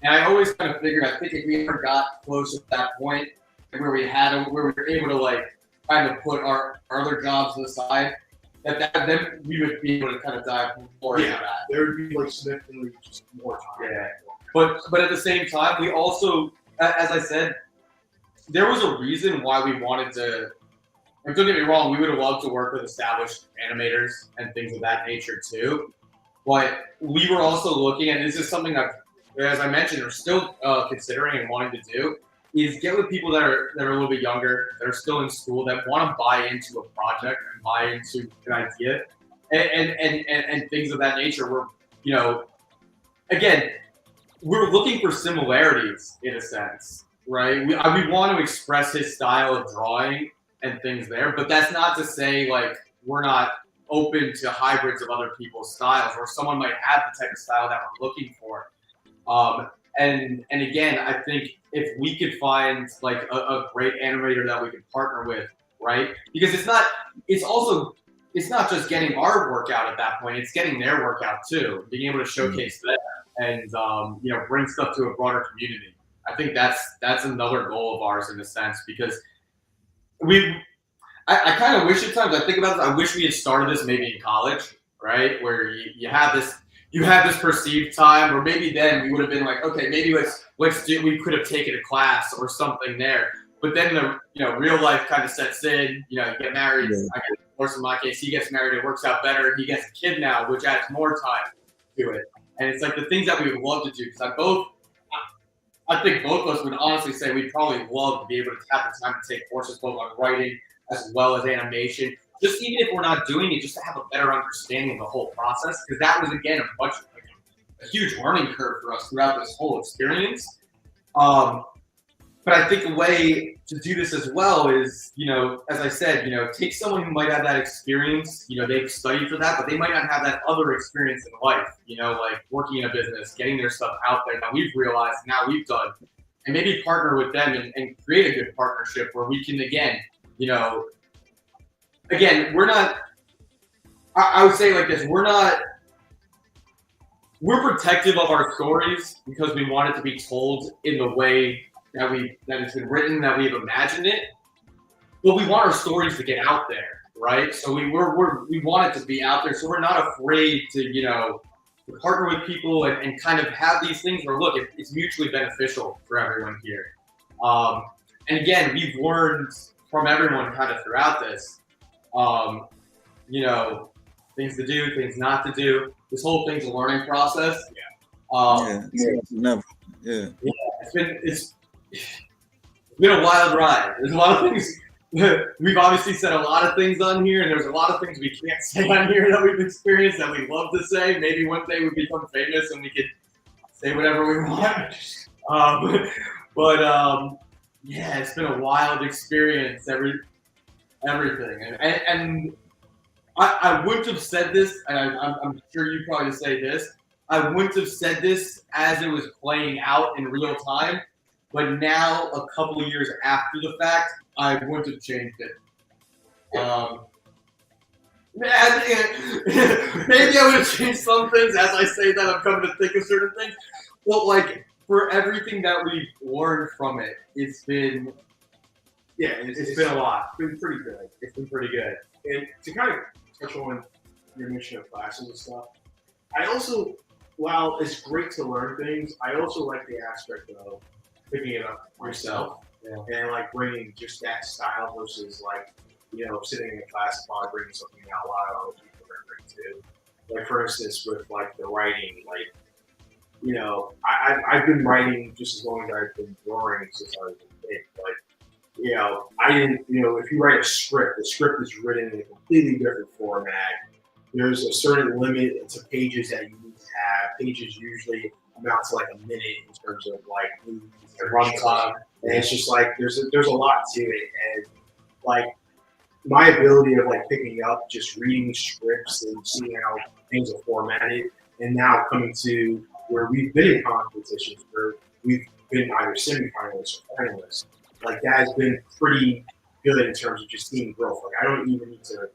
And I always kind of figured, I think if we ever got close to that point where we were able to like kind of put our other jobs to the side, then we would be able to kind of dive more into that. There would be like significantly just more time. Yeah. But at the same time, we also, as I said, there was a reason why we wanted to. And don't get me wrong, we would have loved to work with established animators and things of that nature too. But we were also looking, and this is something that, as I mentioned, we're still considering and wanting to do, is get with people that are a little bit younger, that are still in school, that want to buy into a project and buy into an idea, and things of that nature. Where again, we're looking for similarities in a sense, right? We want to express his style of drawing and things there, but that's not to say like we're not open to hybrids of other people's styles, or someone might have the type of style that we're looking for. And again, I think if we could find like a great animator that we could partner with, right? Because it's not just getting our work out at that point; it's getting their work out too, being able to showcase them and bring stuff to a broader community. I think that's another goal of ours in a sense, because I kind of wish at times I think about this. I wish we had started this maybe in college, right, where you have this perceived time, or maybe then we would have been like, okay, maybe let's do. We could have taken a class or something there, but then the real life kind of sets in. You get married. I get divorced in my case. He gets married. It works out better. He gets a kid now, which adds more time to it. And it's like the things that we would love to do, because I think both of us would honestly say we'd probably love to be able to have the time to take courses both on writing as well as animation. Just even if we're not doing it, just to have a better understanding of the whole process, because that was again a huge learning curve for us throughout this whole experience. But I think a way to do this as well is, as I said, take someone who might have that experience, they've studied for that, but they might not have that other experience in life, like working in a business, getting their stuff out there that we've realized, now we've done, and maybe partner with them and create a good partnership where we can, again, we're not, I would say like this, we're protective of our stories because we want it to be told in the way that it's been written, that we've imagined it, but we want our stories to get out there, right? So we want it to be out there, so we're not afraid to partner with people and kind of have these things where look, it's mutually beneficial for everyone here. And again, we've learned from everyone kind of throughout this, things to do, things not to do. This whole thing's a learning process. It's been a wild ride. There's a lot of things. We've obviously said a lot of things on here, and there's a lot of things we can't say on here that we've experienced that we'd love to say. Maybe one day we become famous and we could say whatever we want. It's been a wild experience. Everything, and I wouldn't have said this, and I'm sure you probably say this. I wouldn't have said this as it was playing out in real time. But now, a couple of years after the fact, I wouldn't have changed it. Maybe I would have changed some things. As I say that, I'm coming to think of certain things. But like for everything that we've learned from it, it's been a lot. It's been pretty good. It's been pretty good. And to kind of touch on your mission of classes and stuff, I also, while it's great to learn things, I also like the aspect of picking it up myself and like bringing just that style versus like, sitting in a class while bringing something out loud other people are bring too. Like for instance, with like the writing, like, I've been writing just as long as I've been drawing since I was a kid. Like, I didn't, if you write a script, the script is written in a completely different format. There's a certain limit to pages that you need to have. Pages usually amount to like a minute in terms of like movies and runtime. And it's just like there's a lot to it, and like my ability of like picking up just reading scripts and seeing how things are formatted, and now coming to where we've been in competitions where we've been either semifinalists or finalists. Like that has been pretty good in terms of just seeing growth. Like I don't even need to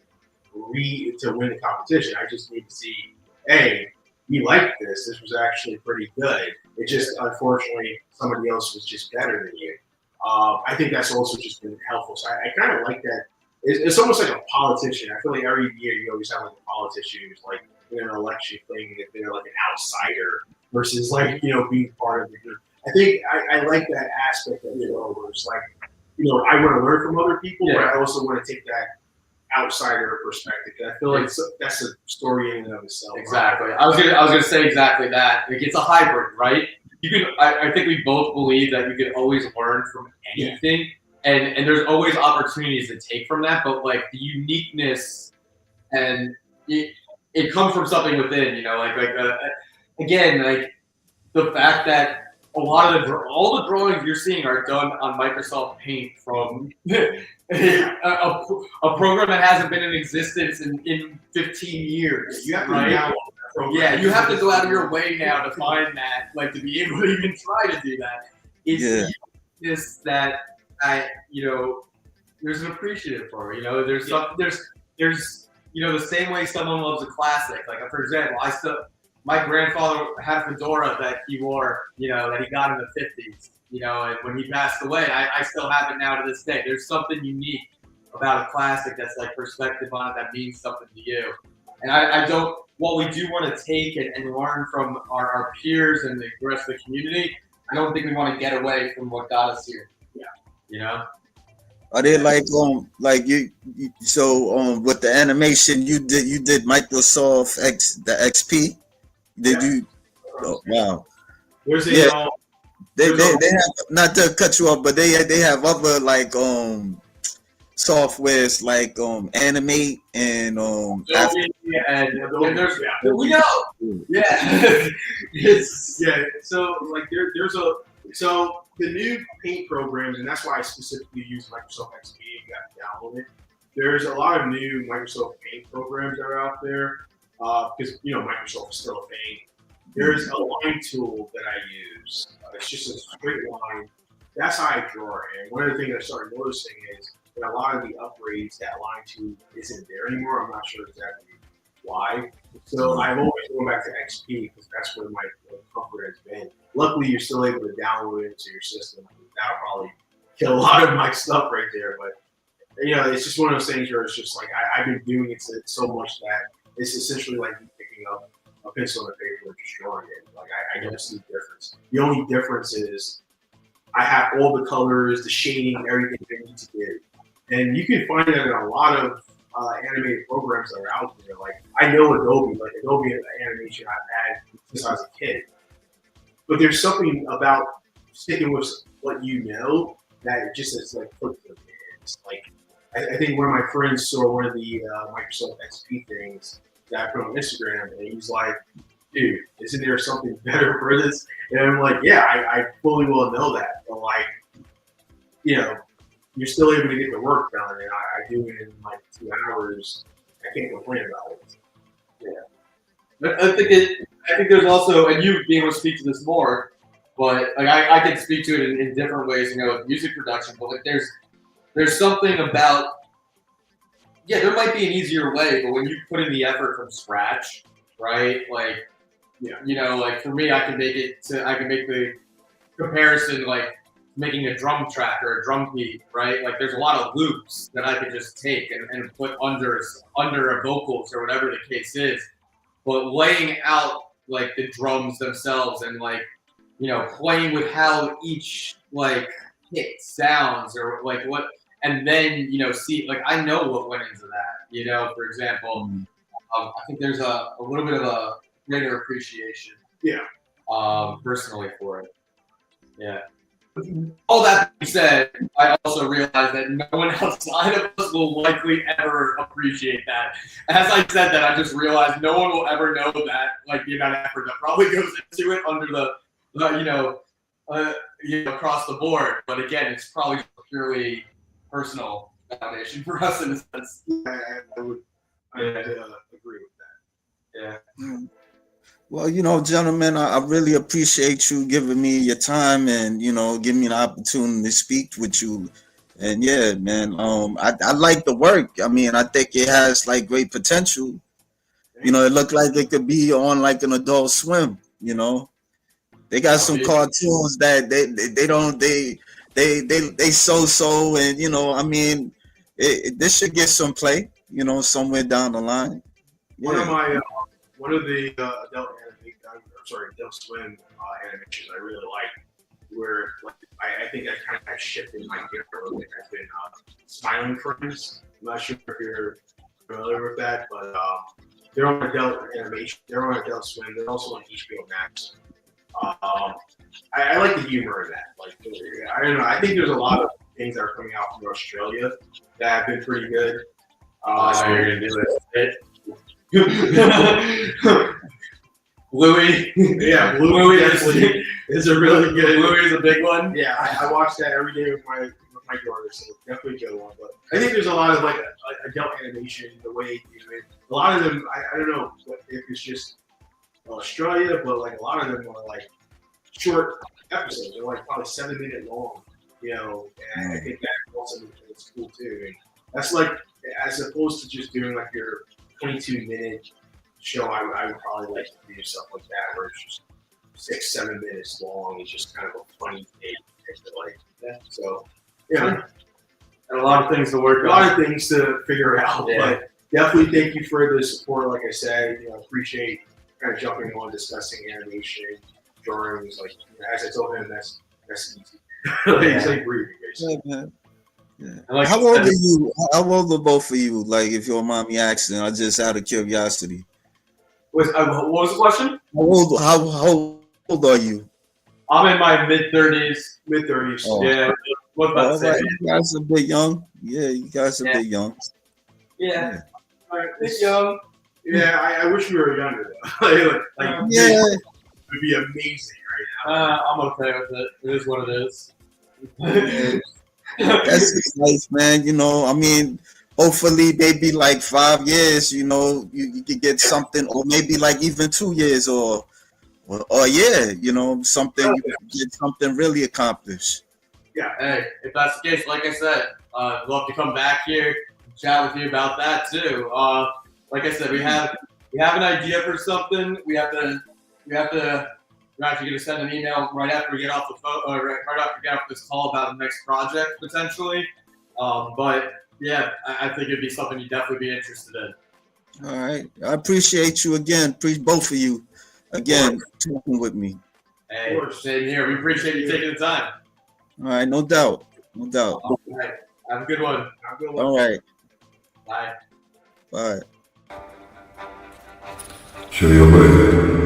read to win the competition. I just need to see, hey, we liked this. This was actually pretty good. It just, unfortunately, somebody else was just better than you. I think that's also just been helpful. So I kind of like that. It's almost like a politician. I feel like every year you always have like a politician who's like in an election thing, if they're like an outsider versus like, being part of the group. I think I like that aspect of it where it's like, I want to learn from other people, but I also want to take that outsider perspective. I feel like that's a story in and of itself. Exactly. I was gonna say exactly that. Like it's a hybrid, right? You can. I think we both believe that you can always learn from anything, and there's always opportunities to take from that. But like the uniqueness, and it comes from something within. Again, like the fact that a lot of all the drawings you're seeing are done on Microsoft Paint from a program that hasn't been in existence in 15 years. You have to right? download that program. Yeah, you have to go out of your way now to find that, like to be able to even try to do that. It's just that there's an appreciative for it. There's the same way someone loves a classic. Like for example, my grandfather had a fedora that he wore, that he got in the 50s, and when he passed away, I still have it now to this day. There's something unique about a classic that's like perspective on it that means something to you. And while we do want to take and learn from our peers and the rest of the community, I don't think we want to get away from what got us here. Yeah. Are they like you with the animation you did Microsoft the XP? Did you? Oh, wow. There's they have, not to cut you off, but they have other like softwares like Animate and we know. Yeah. So the new paint programs, and that's why I specifically use Microsoft XP. You got to download it. There's a lot of new Microsoft Paint programs that are out there because Microsoft is still a thing. There's a line tool that I use. It's just a straight line. That's how I draw. And one of the things I started noticing is that a lot of the upgrades, that line tool isn't there anymore. I'm not sure exactly why. So I've always gone back to XP because that's where my comfort has been. Luckily, you're still able to download it into your system. That'll probably kill a lot of my stuff right there. But it's just one of those things where it's just like I've been doing it so much that it's essentially like picking up a pencil and a paper and just drawing it. Like I don't see the difference. The only difference is I have all the colors, the shading, everything I need to do. And you can find that in a lot of animated programs that are out there. Like I know Adobe animation I've had since I was a kid. But there's something about sticking with what you know that just is like click to the hands. Like I think one of my friends saw one of the Microsoft XP things that I put on Instagram, and he's like, "Dude, isn't there something better for this?" And I'm like, "Yeah, I fully will know that." But like, you're still able to get the work done, and I do it in like 2 hours. I can't complain about it. Yeah, I think there's also, and you being able to speak to this more, but like I can speak to it in different ways, with music production. But like there's something about, there might be an easier way, but when you put in the effort from scratch, right? Like, like for me, I can make the comparison like making a drum track or a drum beat, right? Like there's a lot of loops that I could just take and put under a vocals or whatever the case is. But laying out like the drums themselves and like, playing with how each like hit sounds or like what, and then, see, like I know what went into that, for example, I think there's a little bit of a greater appreciation. Yeah. Personally for it. Yeah. All that being said, I also realize that no one outside of us will likely ever appreciate that. As I said that, I just realized no one will ever know that, like the amount of effort that probably goes into it under the across the board. But again, it's probably purely personal validation for us in a sense. I would agree with that. Yeah. Well, gentlemen, I really appreciate you giving me your time and, giving me the opportunity to speak with you. And yeah, man, I like the work. I mean, I think it has like great potential. It looked like it could be on like an Adult Swim, They got some cartoons that they so, and, I mean, this should get some play, somewhere down the line. Yeah. One of the Adult Swim animations I really like, where like, I think I kind of shifted my gear a little bit. Has been Smiling Friends. I'm not sure if you're familiar with that, but they're on Adult Animation. They're on Adult Swim. They're also on HBO Max. I like the humor in that. Like, I don't know. I think there's a lot of things that are coming out from Australia that have been pretty good. I know you're gonna do it. Bluey. Yeah, Bluey Bluey definitely is a really good. Bluey is a big one. Yeah, I watch that every day with my daughter, so definitely a good one. But I think there's a lot of like adult animation, the way they do it. A lot of them, I don't know if it's just Australia, but like a lot of them are like short episodes. They're like probably 7-minute long, you know. And I think that also is cool too. I mean, that's like as opposed to just doing like your 22-minute show. I would probably like to do stuff like that where it's just 6-7 minutes long. It's just kind of a funny thing. Like that. So yeah, And a lot of things to work a on. lot of things to figure out. Yeah. But definitely thank you for the support. Like I said, you know, appreciate kind of jumping on discussing animation, drawings. Like as I told him, that's easy. It's like breathing, basically. Yeah, man. Yeah. And like How I old said, are you? How old are both of you? Like, if you don't mind me asking, I just out of curiosity. what was the question? How old are you? I'm in my mid-30s. Mid-30s. Oh. Yeah. What about All to say? right, you guys are a bit young. Yeah, you guys are a bit young. Yeah. All right, It's young. Yeah, I wish we were younger though. like Yeah, it would be amazing right now. I'm okay with it. It is what it is. that's just nice, man. You know, I mean, hopefully maybe like 5 years, you know, you could get something, or maybe like even 2 years, or yeah, you know, something you could get something really accomplished. Hey, if that's the case, like I said, I'd love to come back here and chat with you about that too. Like I said, we have an idea for something. We're actually going to send an email right after we get off the phone, or right after we get off this call about the next project potentially. But yeah, I think it'd be something you'd definitely be interested in. All right, I appreciate you again. Both of you again talking with me. Hey, same here. We appreciate you taking the time. All right, no doubt, no doubt. All right. Have a good one. All right, Bye. bye. See you later.